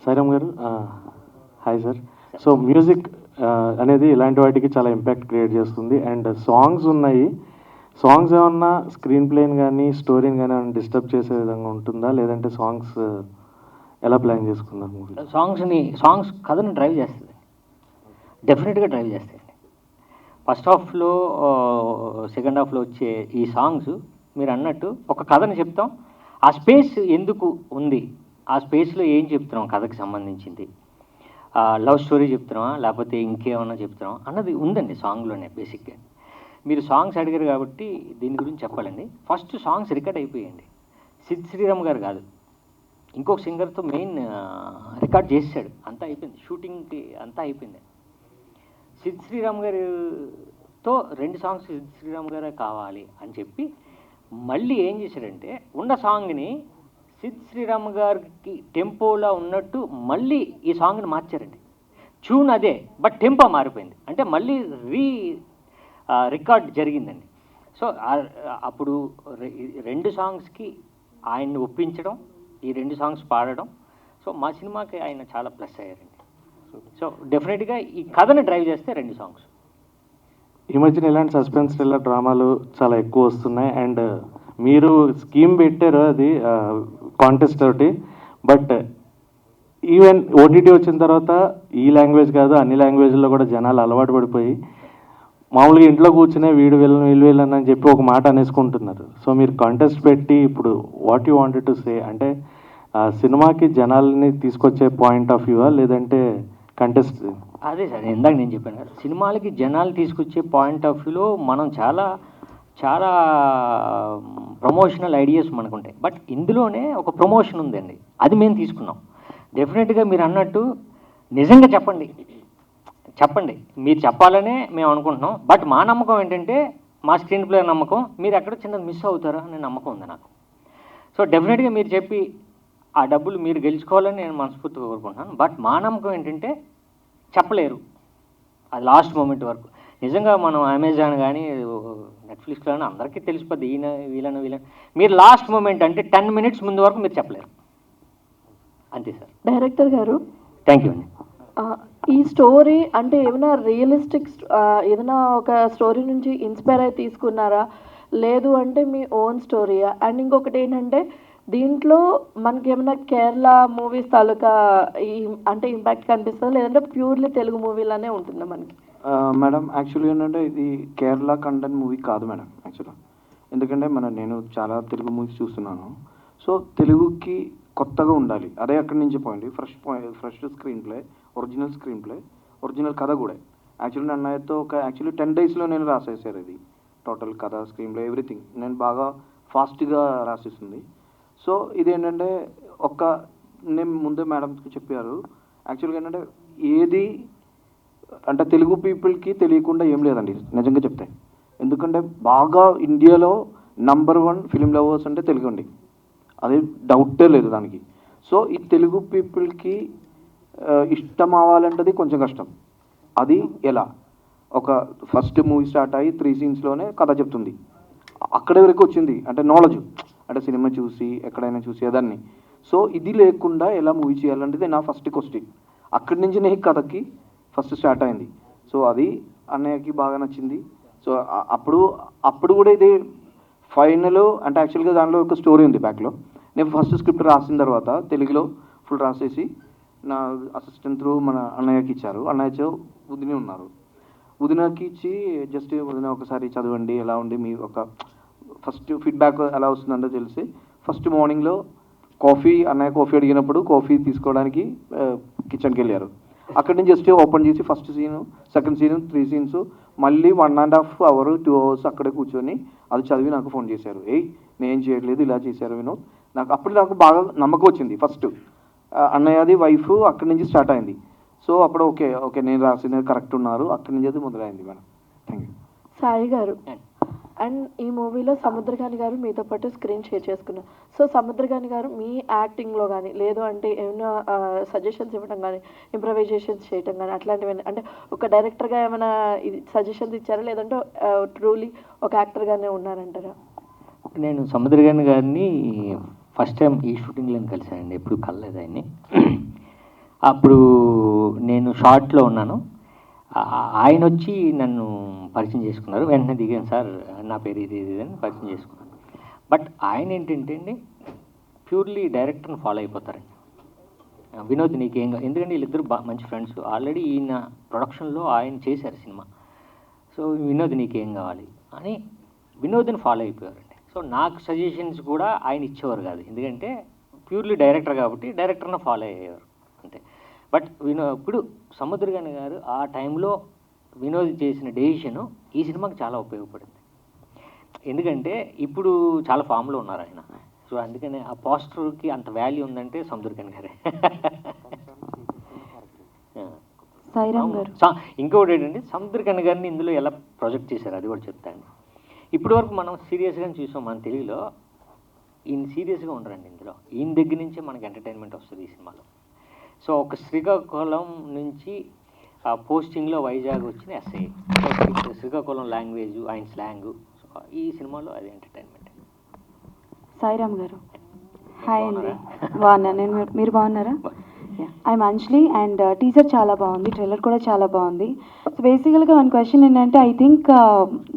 S8: సాయిరామ్ గారు, హాయ్ సార్. సో మ్యూజిక్ అనేది ఇలాంటి వాటికి చాలా ఇంపాక్ట్ క్రియేట్ చేస్తుంది. అండ్ సాంగ్స్ ఉన్నాయి, సాంగ్స్ ఏమన్నా స్క్రీన్ ప్లేని కానీ స్టోరీని కానీ ఏమైనా డిస్టర్బ్ చేసే విధంగా ఉంటుందా, లేదంటే సాంగ్స్ ఎలా ప్లాన్ చేసుకున్నారు మూవీ?
S2: సాంగ్స్ కథను డ్రైవ్ చేస్తుంది, డెఫినెట్గా డ్రైవ్ చేస్తాయండి. ఫస్ట్ హాఫ్లో సెకండ్ హాఫ్లో వచ్చే ఈ సాంగ్స్ మీరు అన్నట్టు ఒక కథని చెప్తాం, ఆ స్పేస్ ఎందుకు ఉంది, ఆ స్పేస్లో ఏం చెప్తున్నాం కథకి సంబంధించింది, లవ్ స్టోరీ చెప్తున్నామా లేకపోతే ఇంకేమన్నా చెప్తున్నాం అన్నది ఉందండి సాంగ్లోనే. బేసిక్గా మీరు సాంగ్స్ అడిగారు కాబట్టి దీని గురించి చెప్పాలండి. ఫస్ట్ సాంగ్స్ రికార్డ్ అయిపోయాయండి. సిద్ శ్రీరామ్ గారు కాదు, ఇంకొక సింగర్తో మెయిన్ రికార్డ్ చేశాడు, అంతా అయిపోయింది, షూటింగ్కి అంతా అయిపోయింది. సిద్ శ్రీరామ్ గారితో 2 సాంగ్స్ సిద్ శ్రీరామ్ గారే కావాలి అని చెప్పి మళ్ళీ ఏం చేశాడంటే ఉన్న సాంగ్ని సిద్ శ్రీరామ్ గారికి టెంపోలా ఉన్నట్టు మళ్ళీ ఈ సాంగ్ని మార్చారండి. ట్యూన్ అదే బట్ టెంపో మారిపోయింది, అంటే మళ్ళీ రికార్డ్ జరిగిందండి. సో అప్పుడు 2 సాంగ్స్కి ఆయన్ని ఒప్పించడం, ఈ 2 సాంగ్స్ పాడడం, సో మా సినిమాకి ఆయన చాలా ప్లస్ అయ్యారండి. సో డెఫినెట్గా ఈ కథను డ్రైవ్ చేస్తే 2 సాంగ్స్.
S8: ఈ మధ్యన ఇలాంటి సస్పెన్స్ థ్రిల్లర్ డ్రామాలు చాలా ఎక్కువ వస్తున్నాయి. అండ్ మీరు స్కీమ్ పెట్టారు అది కాంటెస్ట్ తోటి, బట్ ఈవెన్ ఓటీటీ వచ్చిన తర్వాత ఈ లాంగ్వేజ్ కాదు అన్ని లాంగ్వేజ్లో కూడా జనాలు అలవాటు పడిపోయి మామూలుగా ఇంట్లో కూర్చునే వీడు వీళ్ళు అని చెప్పి ఒక మాట అనేసుకుంటున్నారు. సో మీరు కాంటెస్ట్ పెట్టి ఇప్పుడు what you wanted to say, అంటే సినిమాకి జనాల్ని తీసుకొచ్చే పాయింట్ ఆఫ్ వ్యూవా లేదంటే కంటెస్ట్?
S2: అదే సార్ ఇందాక నేను చెప్పాను కదా, సినిమాలకి జనాలు తీసుకొచ్చే పాయింట్ ఆఫ్ వ్యూలో మనం చాలా చాలా ప్రమోషనల్ ఐడియాస్ మనకు ఉంటాయి, బట్ ఇందులోనే ఒక ప్రమోషన్ ఉందండి, అది మేము తీసుకున్నాం. డెఫినెట్గా మీరు అన్నట్టు నిజంగా చెప్పండి, మీరు చెప్పాలనే మేము అనుకుంటున్నాం. బట్ మా నమ్మకం ఏంటంటే మా స్క్రీన్ ప్లే నమ్మకం, మీరు ఎక్కడ చిన్నది మిస్ అవుతారో అనే నమ్మకం ఉంది నాకు. సో డెఫినెట్గా మీరు చెప్పి ఆ డబ్బులు మీరు గెలుచుకోవాలని నేను మనస్ఫూర్తిగా కోరుకుంటున్నాను. బట్ మా నమ్మకం ఏంటంటే చెప్పలేరు, అది లాస్ట్ మూమెంట్ వరకు. నిజంగా మనం అమెజాన్ కానీ నెట్ఫ్లిక్స్లో కానీ అందరికీ తెలిసిపోద్ది ఈయన వీళ్ళని మీరు లాస్ట్ మూమెంట్ అంటే 10 మినిట్స్ ముందు వరకు మీరు చెప్పలేరు, అంతే సార్.
S5: డైరెక్టర్ గారు,
S2: థ్యాంక్ యూ అండి.
S5: ఈ స్టోరీ అంటే ఏమైనా రియలిస్టిక్, ఏదైనా ఒక స్టోరీ నుంచి ఇన్స్పైర్ అయి తీసుకున్నారా, లేదు అంటే మీ ఓన్ స్టోరీయా? అండ్ ఇంకొకటి ఏంటంటే దీంట్లో మనకి ఏమైనా కేరళ మూవీస్ తాలూకా అంటే ఇంపాక్ట్ కనిపిస్తుందా, లేదంటే ప్యూర్లీ తెలుగు మూవీలానే ఉంటుందా మనకి?
S3: మేడం యాక్చువల్గా ఏంటంటే ఇది కేరళ కంటెంట్ మూవీ కాదు మేడం యాక్చువల్గా. ఎందుకంటే నేను చాలా తెలుగు మూవీస్ చూస్తున్నాను. సో తెలుగుకి కొత్తగా ఉండాలి, అదే అక్కడి నుంచి point. Fresh screen play, original screen play, original కథ కూడా. యాక్చువల్లీ అన్నయ్యతో ఒక 10 డేస్లో నేను రాసేసారు ఇది టోటల్ కథ, స్క్రీన్ ప్లే, ఎవ్రీథింగ్. నేను బాగా ఫాస్ట్గా రాసేస్తుంది. సో ఇదేంటంటే నేను ముందే మేడంకి చెప్పారు, యాక్చువల్గా ఏంటంటే ఏది అంటే తెలుగు పీపుల్కి తెలియకుండా ఏం లేదండి నిజంగా చెప్తే. ఎందుకంటే బాగా ఇండియాలో నంబర్ 1 ఫిలిం లవర్స్ అంటే తెలుగు అండి, అది డౌటే లేదు దానికి. సో ఈ తెలుగు పీపుల్కి ఇష్టం అవ్వాలంటది కొంచెం కష్టం. అది ఎలా? ఒక ఫస్ట్ మూవీ స్టార్ట్ అయ్యి 3 సీన్స్లోనే కథ చెప్తుంది, అక్కడి వరకు వచ్చింది. అంటే నాలెడ్జ్, అంటే సినిమా చూసి ఎక్కడైనా చూసి అదాన్ని. సో ఇది లేకుండా ఎలా మూవీ చేయాలంటే నా ఫస్ట్ క్వశ్చన్. అక్కడి నుంచి నేను కథకి ఫస్ట్ స్టార్ట్ అయింది. సో అది అన్నయ్యకి బాగా నచ్చింది. సో అప్పుడు కూడా ఇది ఫైనల్ అంటే యాక్చువల్గా దానిలో ఒక స్టోరీ ఉంది బ్యాక్లో. నేను ఫస్ట్ స్క్రిప్ట్ రాసిన తర్వాత తెలుగులో ఫుల్ రాసేసి నా అసిస్టెంట్ త్రూ మన అన్నయ్యకి ఇచ్చారు. అన్నయ్యతో ఉదిని ఉన్నారు. వదినకి ఇచ్చి జస్ట్ వదిన ఒకసారి చదవండి ఎలా ఉంది మీ ఒక ఫస్ట్ ఫీడ్బ్యాక్ ఎలా వస్తుందందో తెలిసి ఫస్ట్ మార్నింగ్లో అన్నయ్య కాఫీ అడిగినప్పుడు కాఫీ తీసుకోవడానికి కిచెన్కి వెళ్ళారు. అక్కడి నుంచి జస్ట్ ఓపెన్ చేసి first scene, second scene, 3 scenes మళ్ళీ 1.5 అవర్ 2 అవర్స్ అక్కడే కూర్చొని అది చదివి నాకు ఫోన్ చేశారు. నేను చేయట్లేదు, ఇలా చేశారు వినోద్. నాకు బాగా నమ్మకం వచ్చింది. ఫస్ట్ అన్నయ్యది వైఫ్ అక్కడి నుంచి స్టార్ట్ అయింది. సో అప్పుడు ఓకే నేను రాసినది కరెక్ట్ ఉన్నారు, అక్కడి నుంచి అది మొదలైంది మేడం. Thank you.
S9: సాయి గారు, అండ్ ఈ మూవీలో సముద్రకాని గారు మీతో పాటు స్క్రీన్ షేర్ చేసుకున్నారు. సో సముద్రకాని గారు మీ యాక్టింగ్లో కానీ లేదు అంటే ఏమైనా సజెషన్స్ ఇవ్వడం కానీ, ఇంప్రవైజేషన్స్ చేయడం కానీ అట్లాంటివి అంటే ఒక డైరెక్టర్గా ఏమైనా సజెషన్స్ ఇచ్చారా, లేదంటే ట్రూలీ ఒక యాక్టర్గానే ఉన్నారంటారా?
S2: నేను సముద్రకాని గారిని ఫస్ట్ టైం ఈ షూటింగ్లో కలిశానండి, ఎప్పుడు కలలేదు ఆయన్ని. అప్పుడు నేను షార్ట్లో ఉన్నాను, ఆయన వచ్చి నన్ను పరిచయం చేసుకున్నారు. వెంటనే దిగాను, సార్ నా పేరు ఇది అని పరిచయం చేసుకున్నాను. బట్ ఆయన ఏంటంటే అండి ప్యూర్లీ డైరెక్టర్ని ఫాలో అయిపోతారండి. వినోద్ నీకేం ఎందుకంటే వీళ్ళిద్దరు మంచి ఫ్రెండ్స్, ఆల్రెడీ ఈయన ప్రొడక్షన్లో ఆయన చేశారు సినిమా. సో వినోద్ నీకేం కావాలి అని వినోద్ని ఫాలో అయిపోయారండి. సో నాకు సజెషన్స్ కూడా ఆయన ఇచ్చేవారు కాదు, ఎందుకంటే ప్యూర్లీ డైరెక్టర్ కాబట్టి డైరెక్టర్ని ఫాలో అయ్యేవారు అంతే. బట్ ఇప్పుడు సముద్రకాని గారు ఆ టైంలో వినోద్ చేసిన డెసిషను ఈ సినిమాకి చాలా ఉపయోగపడింది. ఎందుకంటే ఇప్పుడు చాలా ఫామ్లో ఉన్నారు ఆయన. సో అందుకని ఆ పోస్టర్కి అంత వాల్యూ ఉందంటే సముద్రకాని గారే.
S6: సాయిరామ్ గారు,
S2: ఇంకొకటి ఏంటంటే సముద్రకాని గారిని ఇందులో ఎలా ప్రొజెక్ట్ చేశారు అది కూడా చెప్తాను. ఇప్పటి వరకు మనం సీరియస్గానే చూసాం మన తెలుగులో, ఈయన సీరియస్గా ఉండరండి ఇందులో. ఈయన దగ్గర నుంచే మనకి ఎంటర్టైన్మెంట్ వస్తుంది ఈ సినిమాలో. సో ఒక శ్రీకాకుళం నుంచి ఆ పోస్టింగ్లో వైజాగ్ వచ్చిన ఎస్ఐ, శ్రీకాకుళం లాంగ్వేజ్, ఆయన స్లాంగ్, సో ఈ సినిమాలో అది ఎంటర్టైన్మెంట్.
S10: సాయిరామ్ గారు, హాయ్ అండి, బాగున్నాను నేను. మీరు బాగున్నారా? ఐఎమ్ అంజలి అండ్ టీజర్ చాలా బాగుంది, ట్రైలర్ కూడా చాలా బాగుంది. సో బేసికల్గా వన్ క్వశ్చన్ ఏంటంటే, ఐ థింక్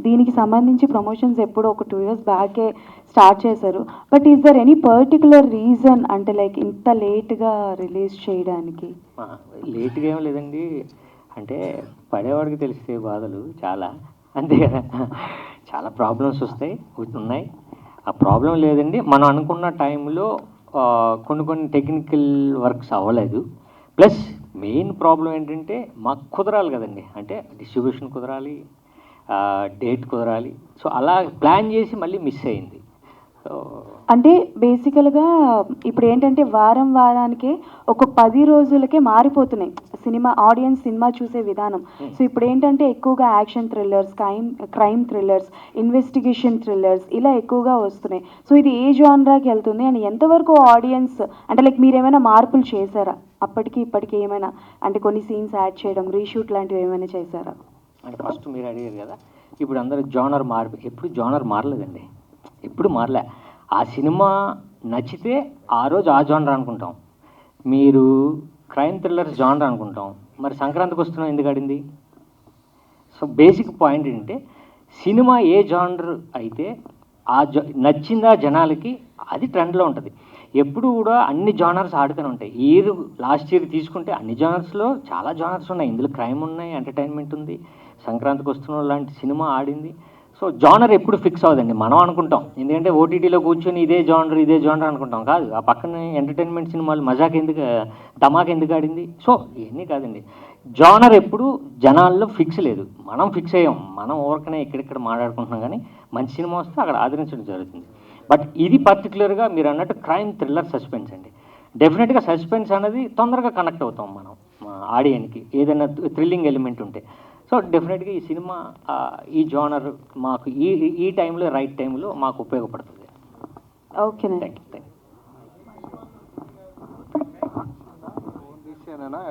S10: దీనికి సంబంధించి ప్రమోషన్స్ ఎప్పుడో ఒక 2 years బ్యాకే స్టార్ట్ చేశారు. But is there any particular reason అంటే లైక్ ఇంత లేట్గా రిలీజ్ చేయడానికి?
S2: లేట్గా ఏం లేదండి, అంటే పడేవాడికి తెలిస్తే బాధలు చాలా, అంతే కదా. చాలా ప్రాబ్లమ్స్ ఉన్నాయి. ఆ ప్రాబ్లం లేదండి, మనం అనుకున్న టైంలో కొన్ని టెక్నికల్ వర్క్స్ అవ్వలేదు. ప్లస్ మెయిన్ ప్రాబ్లం ఏంటంటే మాకు కుదరాలి కదండి, అంటే డిస్ట్రిబ్యూషన్ కుదరాలి, డేట్ కుదరాలి. సో అలా ప్లాన్ చేసి మళ్ళీ మిస్ అయింది. సో
S10: అంటే బేసికల్గా ఇప్పుడు ఏంటంటే వారానికే ఒక 10 రోజులకే మారిపోతున్నాయి ఆడియన్స్ సినిమా చూసే విధానం. సో ఇప్పుడు ఏంటంటే ఎక్కువగా action thrillers, crime thrillers, investigation thrillers ఇలా ఎక్కువగా వస్తున్నాయి. సో ఇది ఏ జానరాకి వెళ్తుంది అని ఎంతవరకు ఆడియన్స్ అంటే లైక్ మీరు ఏమైనా మార్పులు చేశారా అప్పటికి ఇప్పటికి ఏమైనా, అంటే కొన్ని సీన్స్ యాడ్ చేయడం, రీషూట్ లాంటివి ఏమైనా చేశారా?
S2: అంటే ఫస్ట్ మీరు అడిగారు కదా, ఇప్పుడు అందరూ జానర్ ఎప్పుడు జానర్ మారలేదండి, ఎప్పుడు మారలే. ఆ సినిమా నచ్చితే ఆ రోజు ఆ జానర్ అనుకుంటాం. మీరు క్రైమ్ థ్రిల్లర్స్ జానర్ అనుకుంటాం, మరి సంక్రాంతికి వస్తున్నాం ఎందుకు ఆడింది? సో బేసిక్ పాయింట్ ఏంటంటే సినిమా ఏ జానర్ అయితే నచ్చిందా జనాలకి అది ట్రెండ్లో ఉంటుంది. ఎప్పుడు కూడా అన్ని జానర్స్ ఆడుతూనే ఉంటాయి. లాస్ట్ ఇయర్ తీసుకుంటే అన్ని జానర్స్లో చాలా జానర్స్ ఉన్నాయి. ఇందులో క్రైమ్ ఉన్నాయి, ఎంటర్టైన్మెంట్ ఉంది, సంక్రాంతికి వస్తున్న లాంటి సినిమా ఆడింది. సో జానర్ ఎప్పుడు ఫిక్స్ అవ్వదండి, మనం అనుకుంటాం. ఎందుకంటే ఓటీటీలో కూర్చొని ఇదే జానర్ అనుకుంటాం, కాదు. ఆ పక్కన ఎంటర్టైన్మెంట్ సినిమాలు ధమాక్ ఎందుకు ఆడింది? సో ఇవన్నీ కాదండి, జానర్ ఎప్పుడు జనాల్లో ఫిక్స్ లేదు, మనం ఫిక్స్ అయ్యాం. మనం ఊరికనే ఇక్కడిక్కడ మాట్లాడుకుంటున్నాం, కానీ మంచి సినిమా వస్తే అక్కడ ఆదరించడం జరుగుతుంది. బట్ ఇది పర్టికులర్గా మీరు అన్నట్టు క్రైమ్ థ్రిల్లర్ సస్పెన్స్ అండి. డెఫినెట్గా సస్పెన్స్ అనేది తొందరగా కనెక్ట్ అవుతాం మనం ఆడియన్కి, ఏదైనా థ్రిల్లింగ్ ఎలిమెంట్ ఉంటే. సో డెఫినెట్గా ఈ సినిమా ఈ జానర్ మాకు ఈ టైంలో రైట్ టైంలో మాకు ఉపయోగపడుతుంది.
S10: ఓకే,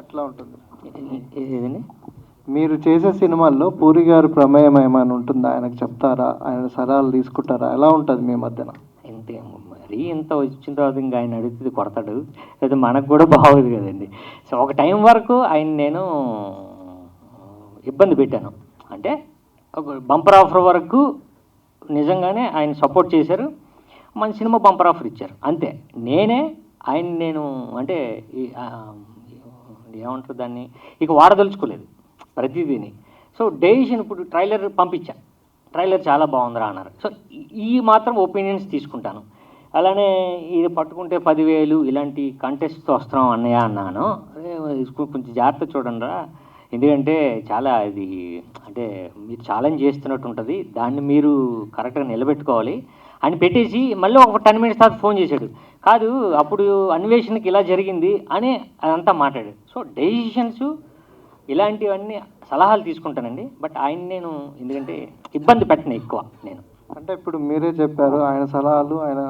S11: ఎట్లా ఉంటుంది
S2: ఏదండి?
S11: మీరు చేసే సినిమాల్లో పూరి గారి ప్రమేయం ఏమైనా ఉంటుందా? ఆయనకు చెప్తారా, ఆయన సలహాలు తీసుకుంటారా, ఎలా ఉంటుంది మీ మధ్యన?
S2: ఇంతే, మరీ ఇంత వచ్చిన తర్వాత ఇంకా ఆయన అడిగితే కొడతాడు, లేదా మనకు కూడా బాగోదు కదండి. సో ఒక టైం వరకు ఆయన నేను ఇబ్బంది పెట్టాను, అంటే ఒక బంపర్ ఆఫర్ వరకు నిజంగానే ఆయన సపోర్ట్ చేశారు, మన సినిమా బంపర్ ఆఫర్ ఇచ్చారు, అంతే. నేను అంటే ఏమంటారు దాన్ని, ఇక వాడదలుచుకోలేదు ప్రతిదీని. సో డెసిషన్ ఇప్పుడు ట్రైలర్ పంపించా, ట్రైలర్ చాలా బాగుందిరా అన్నారు. సో ఈ మాత్రం ఒపీనియన్స్ తీసుకుంటాను. అలానే ఇది పట్టుకుంటే 10,000 ఇలాంటి కంటెస్ట్తో వస్తున్నాం అన్నయ్య అన్నాను. కొంచెం జాగ్రత్త చూడండి రా, ఎందుకంటే చాలా ఇది అంటే మీరు ఛాలెంజ్ చేస్తున్నట్టు ఉంటుంది, దాన్ని మీరు కరెక్ట్గా నిలబెట్టుకోవాలి అని పెట్టేసి మళ్ళీ ఒక 10 minutes తర్వాత ఫోన్ చేశాడు. కాదు అప్పుడు అన్వేషణకి ఇలా జరిగింది అని అదంతా మాట్లాడాడు. సో డెసిషన్స్ ఇలాంటివన్నీ సలహాలు తీసుకుంటానండి. బట్ ఆయన నేను ఎందుకంటే ఇబ్బంది పెట్టను ఎక్కువ నేను.
S11: అంటే ఇప్పుడు మీరే చెప్పారు ఆయన సలహాలు, ఆయన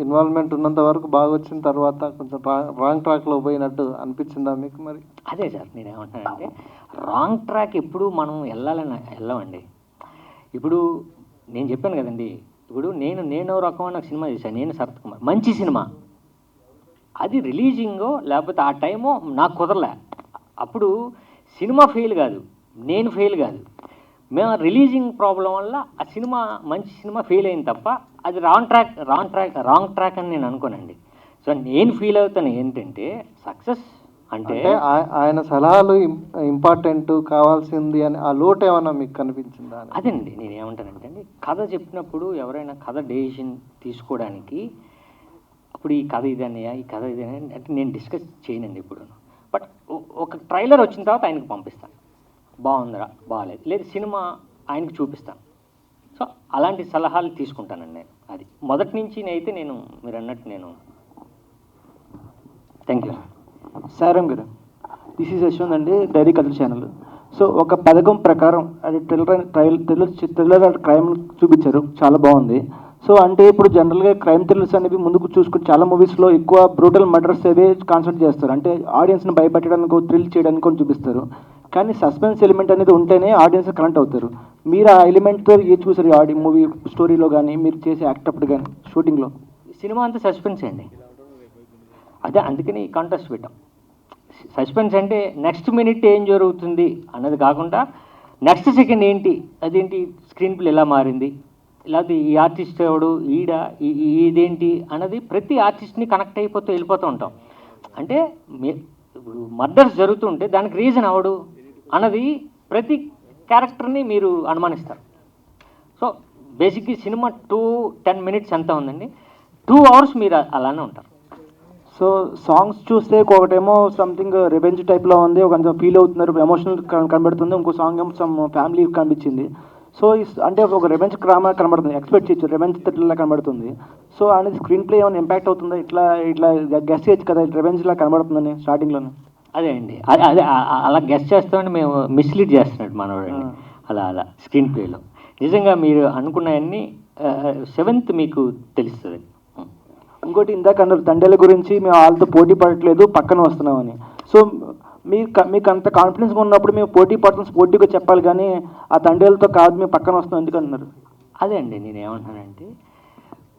S11: ఇన్వాల్వ్మెంట్ ఉన్నంత వరకు బాగా వచ్చిన తర్వాత కొంచెం రాంగ్ ట్రాక్లో పోయినట్టు అనిపించిందా మీకు? మరి
S2: అదే సార్ నేనేమంటున్నానంటే రాంగ్ ట్రాక్ ఎప్పుడు మనం వెళ్ళమండి. ఇప్పుడు నేను చెప్పాను కదండి, ఇప్పుడు నేను రకమైన సినిమా చేశాను, నేను శరత్ కుమార్, మంచి సినిమా, అది రిలీజింగో లేకపోతే ఆ టైమో నాకు కుదరలే. అప్పుడు సినిమా ఫెయిల్ కాదు, నేను ఫెయిల్ కాదు, మేము రిలీజింగ్ ప్రాబ్లం వల్ల ఆ సినిమా మంచి సినిమా ఫెయిల్ అయింది తప్ప అది రాంగ్ ట్రాక్ అని నేను అనుకోనండి. సో నేను ఫీల్ అవుతాను ఏంటంటే సక్సెస్ అంటే
S11: ఆయన సలహాలు ఇంపార్టెంట్ కావాల్సింది అని ఆ లోటు ఏమన్నా మీకు కనిపించిందా?
S2: అదేండి నేను ఏమంటానంటే అండి, కథ చెప్పినప్పుడు ఎవరైనా కథ డెసిషన్ తీసుకోవడానికి అప్పుడు ఈ కథ ఇదన్నయ్యా ఈ కథ ఇదనే అంటే నేను డిస్కస్ చేయనండి ఇప్పుడు. బట్ ఒక ట్రైలర్ వచ్చిన తర్వాత ఆయనకు పంపిస్తాను, బాగుందిరా బాగాలేదు, లేదు సినిమా ఆయనకు చూపిస్తాను. సో అలాంటి సలహాలు తీసుకుంటానండి నేను. అది మొదటి నుంచి అయితే నేను మీరు అన్నట్టు నేను. Thank you.
S3: సారం గారు, దిస్ ఈజ్ యశ్వంత్ అండి, డైరీ కథల ఛానల్. సో ఒక పథకం ప్రకారం అది థ్రిల్లర్ క్రైమ్ చూపించారు, చాలా బాగుంది. సో అంటే ఇప్పుడు జనరల్గా క్రైమ్ థ్రిల్లర్స్ అనేవి ముందుకు చూసుకుని చాలా మూవీస్లో ఎక్కువ బ్రూటల్ మర్డర్స్ అవే కాన్సన్ట్రేట్ చేస్తారు, అంటే ఆడియన్స్ని భయపెట్టడానికి థ్రిల్ చేయడానికి కొన్ని చూపిస్తారు. కానీ సస్పెన్స్ ఎలిమెంట్ అనేది ఉంటేనే ఆడియన్స్ కనెక్ట్ అవుతారు. మీరు ఆ ఎలిమెంట్తో ఏది చూసారు మూవీ స్టోరీలో కానీ మీరు చేసే యాక్ట్ అప్పుడు కానీ షూటింగ్లో?
S2: సినిమా అంతా సస్పెన్స్ అండి, అదే అందుకని ఈ కాంటెస్ట్ పెట్టాం. సస్పెన్స్ అంటే నెక్స్ట్ మినిట్ ఏం జరుగుతుంది అన్నది కాకుండా నెక్స్ట్ సెకండ్ ఏంటి, అదేంటి స్క్రీన్ ప్లే ఎలా మారింది, లేకపోతే ఈ ఆర్టిస్ట్ ఎవడు ఇదేంటి అన్నది ప్రతి ఆర్టిస్ట్ని కనెక్ట్ అయిపోతూ వెళ్ళిపోతూ ఉంటాం. అంటే ఇప్పుడు మర్డర్స్ జరుగుతుంటే దానికి రీజన్ అవడు అన్నది ప్రతి క్యారెక్టర్ని మీరు అనుమానిస్తారు. సో బేసిక్గా సినిమా 2-10 minutes ఎంత ఉందండి, 2 hours మీరు అలానే ఉంటారు.
S3: సో సాంగ్స్ చూస్తే ఒకటేమో సంథింగ్ రివెంజ్ టైప్లో ఉంది, ఒక ఫీల్ అవుతున్నారు, ఎమోషనల్ కనబడుతుంది, ఇంకో సాంగ్ ఏమో సమ్ ఫ్యామిలీ కనిపించింది. సో అంటే ఒక రివెంజ్ డ్రామా కనబడుతుంది, ఎక్స్పెక్ట్ చేయొచ్చు రివెంజ్ థ్రిల్లర్లా కనబడుతుంది. సో అనేది స్క్రీన్ ప్లే ఏమైనా ఇంపాక్ట్ అవుతుందా, ఇట్లా గెస్ చేయొచ్చు కదా రివెంజ్లా కనబడుతుందని స్టార్టింగ్లోనే?
S2: అదే అండి, అదే అలా గెస్ట్ చేస్తామని మేము మిస్లీడ్ చేస్తున్నాడు మనవాడండి అలా స్క్రీన్ ప్లేలో. నిజంగా మీరు అనుకున్నవన్నీ 7th మీకు తెలుస్తుంది.
S3: ఇంకోటి ఇందాక అన్నారు తండ్రుల గురించి మేము వాళ్ళతో పోటీ పడట్లేదు పక్కన వస్తున్నామని. సో మీకు అంత కాన్ఫిడెన్స్గా ఉన్నప్పుడు మేము పోటీ పడుతున్నాం స్పోర్టివ్గా చెప్పాలి, కానీ ఆ తండ్రులతో కాదు మేము పక్కన వస్తున్నాం ఎందుకు అంటున్నారు?
S2: అదే అండి నేను ఏమంటున్నానంటే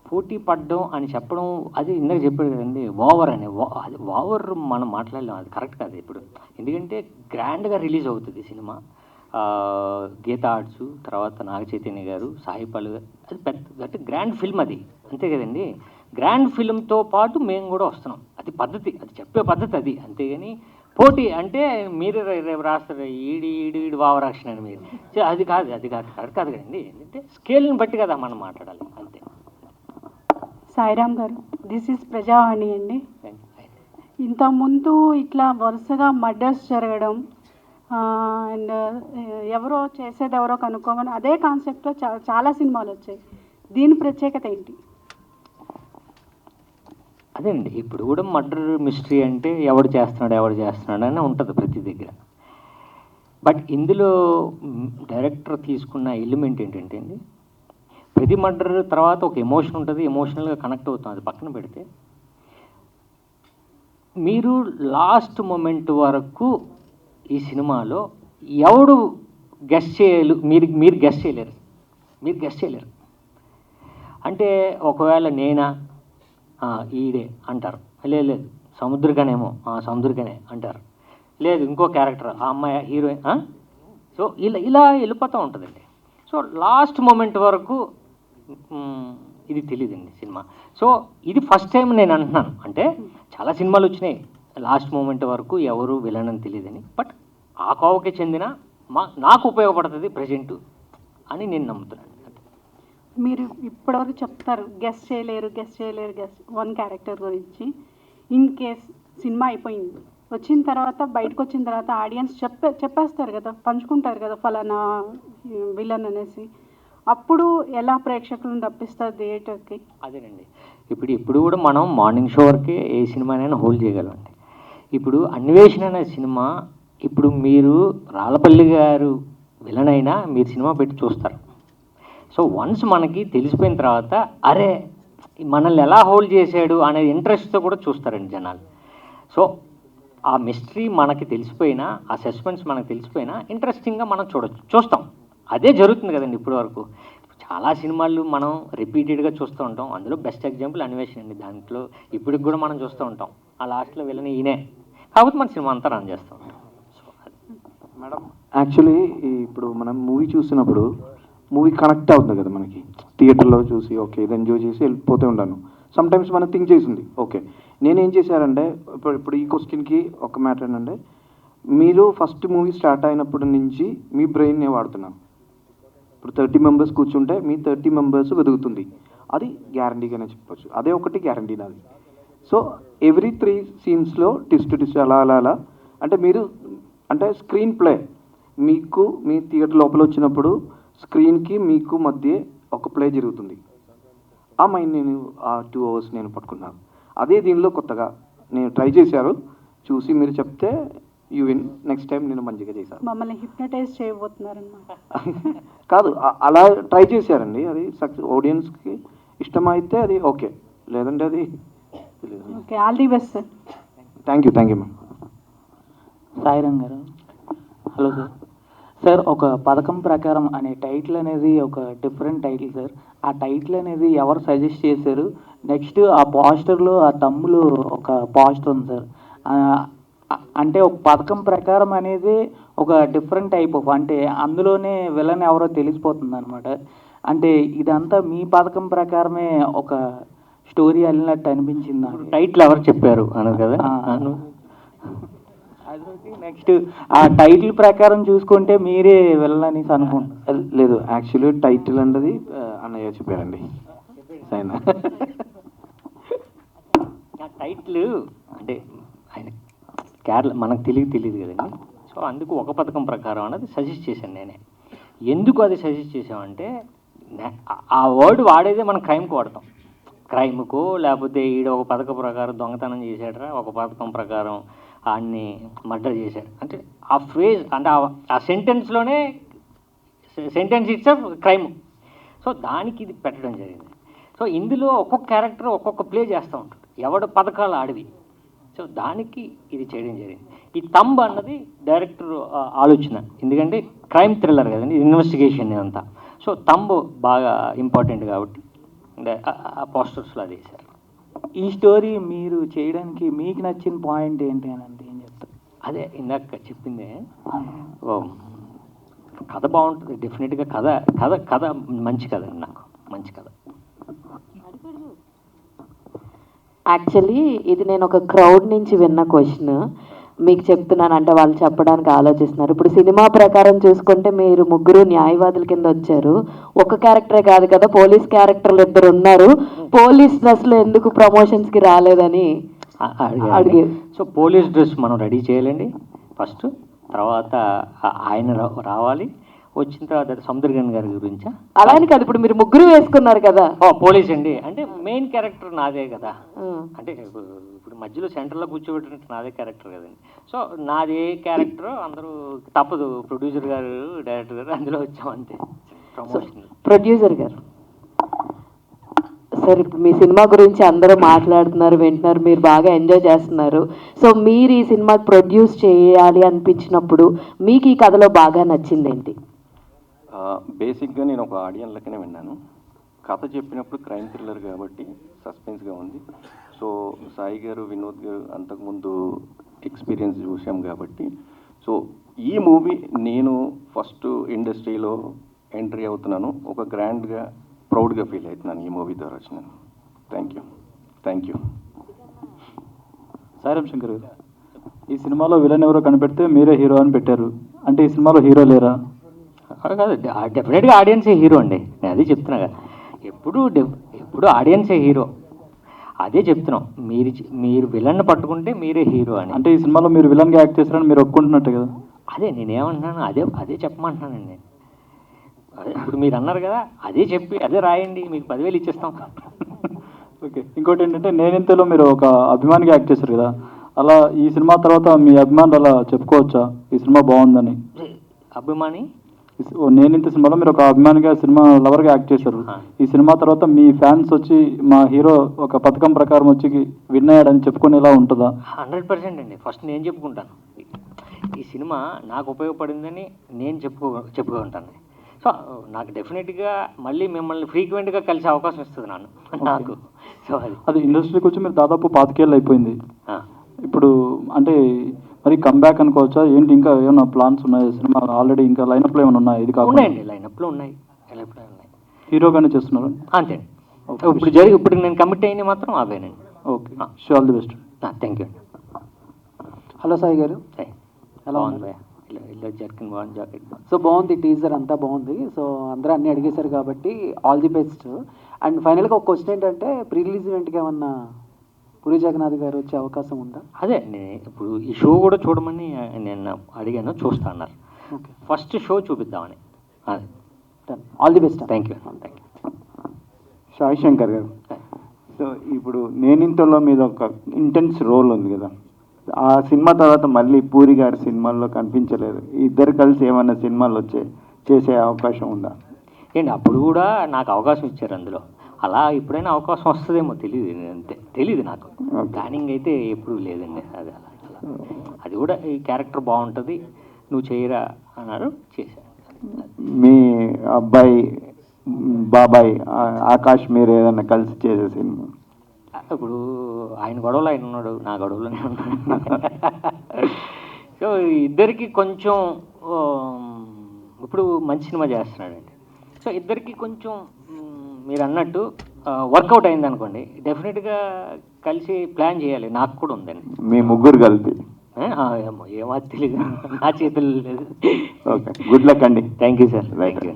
S2: పోటీ పడడం అని చెప్పడం అది ఇందాక చెప్పాడు కదండి, ఓవర్ అని. అది ఓవర్ మనం మాట్లాడలేం, అది కరెక్ట్ కాదు ఇప్పుడు. ఎందుకంటే గ్రాండ్గా రిలీజ్ అవుతుంది సినిమా, గీతా ఆర్ట్స్ తర్వాత నాగ చైతన్య గారు, సాయి పల్లు గారు, అది పెద్ద గ్రాండ్ ఫిల్మ్ అది, అంతే కదండి. గ్రాండ్ ఫిల్మ్తో పాటు మేము కూడా వస్తున్నాం, అది పద్ధతి, అది చెప్పే పద్ధతి అది. అంతేగాని పోటీ అంటే మీరు రేపు రాస్తారు ఈడి వావరాక్షన్ అని మీరు, అది కాదు కరెక్ట్ కాదు కదండి. ఏంటంటే స్కేల్ని బట్టి కదా మనం మాట్లాడాలి, అంతే.
S10: సాయిరామ్ గారు, దిస్ ఈజ్ ప్రజావాణి అండి. ఇంతకుముందు ఇట్లా వరుసగా మర్డర్స్ జరగడం అండ్ ఎవరో చేసేది ఎవరో కనుక్కోమని అదే కాన్సెప్ట్లో చాలా సినిమాలు వచ్చాయి, దీని ప్రత్యేకత ఏంటి?
S2: అదే అండి, ఇప్పుడు కూడా మర్డర్ మిస్టరీ అంటే ఎవడు చేస్తున్నాడు అని ఉంటుంది ప్రతి దగ్గర. బట్ ఇందులో డైరెక్టర్ తీసుకున్న ఎలిమెంట్ ఏంటంటే అండి, ప్రతి మర్డర్ తర్వాత ఒక ఎమోషన్ ఉంటుంది, ఎమోషనల్గా కనెక్ట్ అవుతాం, అది పక్కన పెడితే మీరు లాస్ట్ మూమెంట్ వరకు ఈ సినిమాలో ఎవడు గెస్ట్ చేయాలి, మీరు గెస్ట్ చేయలేరు. అంటే ఒకవేళ నేనా ఈడే అంటారు, లేదు సముద్రగానేమో సముద్రగానే అంటారు, లేదు ఇంకో క్యారెక్టర్ ఆ అమ్మాయి హీరోయిన్. సో ఇలా వెళ్ళిపోతూ ఉంటుందండి. సో లాస్ట్ మూమెంట్ వరకు ఇది తెలియదండి సినిమా. సో ఇది ఫస్ట్ టైం నేను అంటున్నాను, అంటే చాలా సినిమాలు వచ్చినాయి లాస్ట్ మూమెంట్ వరకు ఎవరు విలన్ అని తెలియదని, బట్ ఆ కోవకి చెందిన నాకు ఉపయోగపడుతుంది ప్రజెంట్ అని నేను నమ్ముతున్నాను.
S12: మీరు ఇప్పటివరకు చెప్తారు గెస్ట్ చేయలేరు వన్ క్యారెక్టర్ గురించి. ఇన్ కేస్ సినిమా అయిపోయింది, వచ్చిన తర్వాత బయటకు వచ్చిన తర్వాత ఆడియన్స్ చెప్పేస్తారు కదా, పంచుకుంటారు కదా ఫలానా విలన్ అనేసి, అప్పుడు ఎలా ప్రేక్షకులను తప్పిస్తారు థియేటర్కి?
S2: అదేనండి, ఇప్పుడు కూడా మనం మార్నింగ్ షో వరకే ఏ సినిమానైనా హోల్డ్ చేయగలమండి. ఇప్పుడు అన్వేషణ అనే సినిమా, ఇప్పుడు మీరు రాళ్ళపల్లి గారు విలన్ అయినా మీరు సినిమా పెట్టి చూస్తారు. సో వన్స్ మనకి తెలిసిపోయిన తర్వాత అరే మనల్ని ఎలా హోల్డ్ చేశాడు అనే ఇంట్రెస్ట్తో కూడా చూస్తారండి జనాలు. సో ఆ మిస్టరీ మనకి తెలిసిపోయినా, ఆ సస్పెన్స్ మనకు తెలిసిపోయినా ఇంట్రెస్టింగ్గా మనం చూస్తాం. అదే జరుగుతుంది కదండి ఇప్పటి వరకు. చాలా సినిమాలు మనం రిపీటెడ్గా చూస్తూ ఉంటాం. అందులో బెస్ట్ ఎగ్జాంపుల్ అన్వేషణ అండి. దాంట్లో ఇప్పటికి కూడా మనం చూస్తూ ఉంటాం. ఆ లాస్ట్లో వెళ్ళని ఈయనే కాబట్టి మన సినిమా అంతా రన్ చేస్తూ ఉంటాం.
S3: మేడం యాక్చువల్లీ ఇప్పుడు మనం మూవీ చూసినప్పుడు మూవీ కనెక్ట్ అవుతుంది కదా మనకి, థియేటర్లో చూసి ఓకే ఇది ఎంజాయ్ చేసి వెళ్ళిపోతూ ఉంటాను. సమ్ టైమ్స్ మనం థింక్ చేసింది ఓకే. నేనేం చేశారంటే ఇప్పుడు ఈ క్వశ్చన్కి ఒక మ్యాటర్ ఏంటంటే, మీరు ఫస్ట్ మూవీ స్టార్ట్ అయినప్పటి నుంచి మీ బ్రెయిన్నే వాడుతున్నాను. ఇప్పుడు 30 మెంబర్స్ కూర్చుంటే మీ 30 మెంబర్స్ వెతుకుతుంది, అది గ్యారంటీగానే చెప్పొచ్చు. అదే ఒకటి గ్యారంటీ నాది. సో ఎవ్రీ 3 సీన్స్లో టిస్ట్ అలా అంటే మీరు అంటే స్క్రీన్ ప్లే మీకు మీ థియేటర్ లోపల వచ్చినప్పుడు స్క్రీన్కి మీకు మధ్య ఒక ప్లే జరుగుతుంది. ఆ మైండ్ నేను ఆ 2 hours నేను పట్టుకున్నాను. అదే దీనిలో కొత్తగా నేను ట్రై చేశారు, చూసి మీరు చెప్తే యూ విన్. నెక్స్ట్ టైం నేను మంచిగా చేశాను.
S12: మమ్మల్ని హిప్నటైజ్ చేయబోతున్నారన్నమాట.
S3: కాదు, అలా ట్రై చేశారండి. అది సక్సెస్, ఆడియన్స్కి ఇష్టమైతే అది ఓకే, లేదంటే అది
S12: okay. All the best sir.
S3: Thank you ma'am.
S13: Sairam గారు, హలో సార్. సార్, ఒక పథకం ప్రకారం అనే టైటిల్ అనేది ఒక డిఫరెంట్ టైటిల్ సార్. ఆ టైటిల్ అనేది ఎవరు సజెస్ట్ చేశారు? నెక్స్ట్ ఆ పోస్టర్లో ఆ తమ్ములు ఒక పోస్టర్ ఉంది సార్. అంటే ఒక పథకం ప్రకారం అనేది ఒక డిఫరెంట్ టైప్ ఆఫ్, అంటే అందులోనే విలన్ ఎవరో తెలిసిపోతుంది అనమాట. అంటే ఇదంతా మీ పథకం ప్రకారమే ఒక స్టోరీ అల్లినట్టు అనిపించింది.
S2: టైటిల్ ఎవరు చెప్పారు అన్నారు కదా.
S13: నెక్స్ట్ ఆ టైటిల్ ప్రకారం చూసుకుంటే మీరే వెళ్ళని అనుకుంటారు.
S3: లేదు, యాక్చువల్లీ టైటిల్ అన్నది అన్నయ్య చెప్పారండి.
S2: ఆ టైటిల్ అంటే ఆయన కేరళ మనకు తెలియదు కదండి. సో అందుకు ఒక పథకం ప్రకారం అన్నది సజెస్ట్ చేశాను నేనే. ఎందుకు అది సజెస్ట్ చేసామంటే, ఆ వర్డ్ వాడేదే మనం క్రైమ్కి వాడతాం. క్రైమ్కో లేకపోతే ఈడ ఒక పథకం ప్రకారం దొంగతనం చేశాడరా, ఒక పథకం ప్రకారం ఆడిని మర్డర్ చేశాడు అంటే ఆ ఫ్రేజ్ అంటే ఆ సెంటెన్స్లోనే సెంటెన్స్ ఇట్స్ క్రైమ్. సో దానికి ఇది పెట్టడం జరిగింది. సో ఇందులో ఒక్కొక్క క్యారెక్టర్ ఒక్కొక్క ప్లే చేస్తూ ఉంటాడు, ఎవడు పథకాలు ఆడివి. సో దానికి ఇది చేయడం జరిగింది. ఈ తంబ్ అన్నది డైరెక్టర్ ఆలోచన, ఎందుకంటే క్రైమ్ థ్రిల్లర్ కదండి, ఇన్వెస్టిగేషన్ అంతా. సో తంబ్ బాగా ఇంపార్టెంట్ కాబట్టి ఆ పోస్టర్స్లో అది వేశారు.
S13: ఈ స్టోరీ మీరు చేయడానికి మీకు నచ్చిన పాయింట్ ఏంటి అని అంటే ఏం చెప్తారు?
S2: అదే ఇందాక చెప్పిందే, కథ బాగుంటుంది డెఫినెట్గా. కథ మంచి కథ అండి, నాకు మంచి కథ.
S5: యాక్చువల్లీ ఇది నేను ఒక క్రౌడ్ నుంచి విన్న క్వశ్చన్ మీకు చెప్తున్నాను, అంటే వాళ్ళు చెప్పడానికి ఆలోచిస్తున్నారు. ఇప్పుడు సినిమా ప్రకారం చూసుకుంటే మీరు ముగ్గురు న్యాయవాదుల కింద వచ్చారు. ఒక క్యారెక్టరే కాదు కదా, పోలీస్ క్యారెక్టర్లు 2 ఉన్నారు. పోలీస్ డ్రెస్లో ఎందుకు ప్రమోషన్స్కి రాలేదని అడిగారు.
S2: సో పోలీస్ డ్రెస్ మనం రెడీ చేయాలండి ఫస్ట్, తర్వాత ఆయన రావాలి. వచ్చిన తర్వాత సముద్రగన్ గారి గురించా?
S5: అలానే కాదు, ఇప్పుడు మీరు ముగ్గురు వేసుకున్నారు కదా.
S2: పోలీస్ అండి, అంటే మెయిన్ క్యారెక్టర్ నాదే కదా. అంటే ఇప్పుడు మధ్యలో సెంటర్లో కూర్చోబెట్టినట్టు నాదే క్యారెక్టర్ కదండి. సో నాదే క్యారెక్టర్, అందరూ తప్పదు, ప్రొడ్యూసర్ గారు డైరెక్టర్ గారు అందులో వచ్చాం అంతే.
S5: ప్రొడ్యూసర్ గారు సార్, ఇప్పుడు మీ సినిమా గురించి అందరూ మాట్లాడుతున్నారు, వింటున్నారు, మీరు బాగా ఎంజాయ్ చేస్తున్నారు. సో మీరు ఈ సినిమా ప్రొడ్యూస్ చేయాలి అనిపించినప్పుడు మీకు ఈ కథలో బాగా నచ్చింది ఏంటి?
S14: బేసిక్గా నేను ఒక ఆడియన్ లెక్కనే విన్నాను. కథ చెప్పినప్పుడు క్రైమ్ థ్రిల్లర్ కాబట్టి సస్పెన్స్గా ఉంది. సో సాయి గారు, వినోద్ గారు అంతకుముందు ఎక్స్పీరియన్స్ చూసాం కాబట్టి, సో ఈ మూవీ నేను ఫస్ట్ ఇండస్ట్రీలో ఎంట్రీ అవుతున్నాను, ఒక గ్రాండ్గా ప్రౌడ్గా ఫీల్ అవుతున్నాను ఈ మూవీ ద్వారా వచ్చినాను. Thank you.
S15: సాయిరామ్ శంకర్ గారు, ఈ సినిమాలో విలన్ ఎవరో కనిపెడితే మీరే హీరో అని పెట్టారు.
S3: అంటే ఈ సినిమాలో హీరో లేరా?
S2: కాదు, డెఫినెట్గా ఆడియన్సే హీరో అండి. నేను అదే చెప్తున్నా కదా, ఎప్పుడు ఆడియన్సే హీరో. అదే చెప్తున్నాం, మీరు విలన్ పట్టుకుంటే మీరే హీరో అని.
S3: అంటే ఈ సినిమాలో మీరు విలన్గా యాక్ట్ చేస్తారని మీరు ఒప్పుకుంటున్నట్టు కదా?
S2: అదే నేనేమంటున్నాను, అదే చెప్పమంటున్నానండి నేను. అదే ఇప్పుడు మీరు అన్నారు కదా, అదే రాయండి, మీకు 10,000 ఇచ్చేస్తాం.
S3: ఓకే. ఇంకోటి ఏంటంటే నేనింతలో మీరు ఒక అభిమానిగా యాక్ట్ చేశారు కదా, అలా ఈ సినిమా తర్వాత మీ అభిమానులు అలా చెప్పుకోవచ్చా ఈ సినిమా బాగుందని?
S2: అభిమాని
S3: నేనింత సినిమాలో మీరు ఒక అభిమానిగా సినిమా లవర్గా యాక్ట్ చేశారు. ఈ సినిమా తర్వాత మీ ఫ్యాన్స్ వచ్చి మా హీరో ఒక పథకం ప్రకారం వచ్చి విన్ అయ్యాడని చెప్పుకునేలా ఉంటుందా?
S2: 100% అండి. ఫస్ట్ నేను చెప్పుకుంటాను, ఈ సినిమా నాకు ఉపయోగపడిందని నేను చెప్పుకుంటాను. సో నాకు డెఫినెట్గా మళ్ళీ మిమ్మల్ని ఫ్రీక్వెంట్గా కలిసే అవకాశం ఇస్తుంది నాకు. సో
S3: అది ఇండస్ట్రీకి వచ్చి మీరు దాదాపు 25 ఏళ్ళు అయిపోయింది. ఇప్పుడు అంటే మరి కమ్బ్యాక్ అనుకోవచ్చా ఏంటి? ఇంకా ఏమైనా ప్లాన్స్ ఉన్నాయి? సినిమా ఆల్రెడీ ఇంకా లైనప్లో ఏమైనా ఉన్నాయి? ఇది కాకుండా
S2: ఉన్నాయండి, లైనప్లో ఉన్నాయి.
S3: హీరోగానే చేస్తున్నారు
S2: అంతే. ఇప్పుడు నేను కమిట్ అయింది మాత్రం అవేనండి.
S3: Okay, all the best.
S2: Thank you.
S15: Hello Sai garu,
S2: ఎలా ఉంది? ఇలా జర్కిన్ బాగుంది, జాకెట్.
S15: సో బాగుంది, టీజర్ అంతా బాగుంది. సో అందరూ అన్నీ అడిగేశారు కాబట్టి ఆల్ ది బెస్ట్. అండ్ ఫైనల్గా ఒక క్వశ్చన్ ఏంటంటే, ప్రీ రిలీజ్ ఈవెంట్కి ఏమన్నా పూరి జగన్నాథ్ గారు వచ్చే అవకాశం ఉందా?
S2: అదే ఇప్పుడు ఈ షో కూడా చూడమని నేను అడిగాను, చూస్తా అన్నారు. ఫస్ట్ షో చూపిద్దామని. అదే,
S15: all the best.
S2: Thank you.
S4: Sai Shankar గారు, సో ఇప్పుడు నేనింతలో మీద ఒక ఇంటెన్స్ రోల్ ఉంది కదా, ఆ సినిమా తర్వాత మళ్ళీ పూరి గారి సినిమాల్లో కనిపించలేదు. ఇద్దరు కలిసి ఏమన్నా సినిమాలు చేసే అవకాశం ఉందా?
S2: ఏంటి, అప్పుడు కూడా నాకు అవకాశం ఇచ్చారు అందులో. అలా ఎప్పుడైనా అవకాశం వస్తుందేమో తెలీదు నాకు. ప్లానింగ్ అయితే ఎప్పుడూ లేదండి. అది కూడా ఈ క్యారెక్టర్ బాగుంటుంది, నువ్వు చేయరా అన్నారు, చేశాను.
S4: మీ అబ్బాయి బాబాయ్ ఆకాష్ మీరు ఏదైనా కలిసి చేసే సినిమా?
S2: ఇప్పుడు ఆయన గొడవలో ఆయన ఉన్నాడు, నా గొడవలోనే ఉన్నాడు. సో ఇద్దరికి కొంచెం ఇప్పుడు మంచి సినిమా చేస్తున్నాడండి. సో ఇద్దరికి కొంచెం మీరు అన్నట్టు వర్కౌట్ అయింది అనుకోండి, డెఫినెట్గా కలిసి ప్లాన్ చేయాలి. నాకు కూడా ఉందండి.
S4: మీ ముగ్గురు కలిపి?
S2: ఏమో తెలియదు, నా చేతుల్లో లేదు.
S4: ఓకే, గుడ్ లక్ అండి.
S2: Thank you sir. Thank you.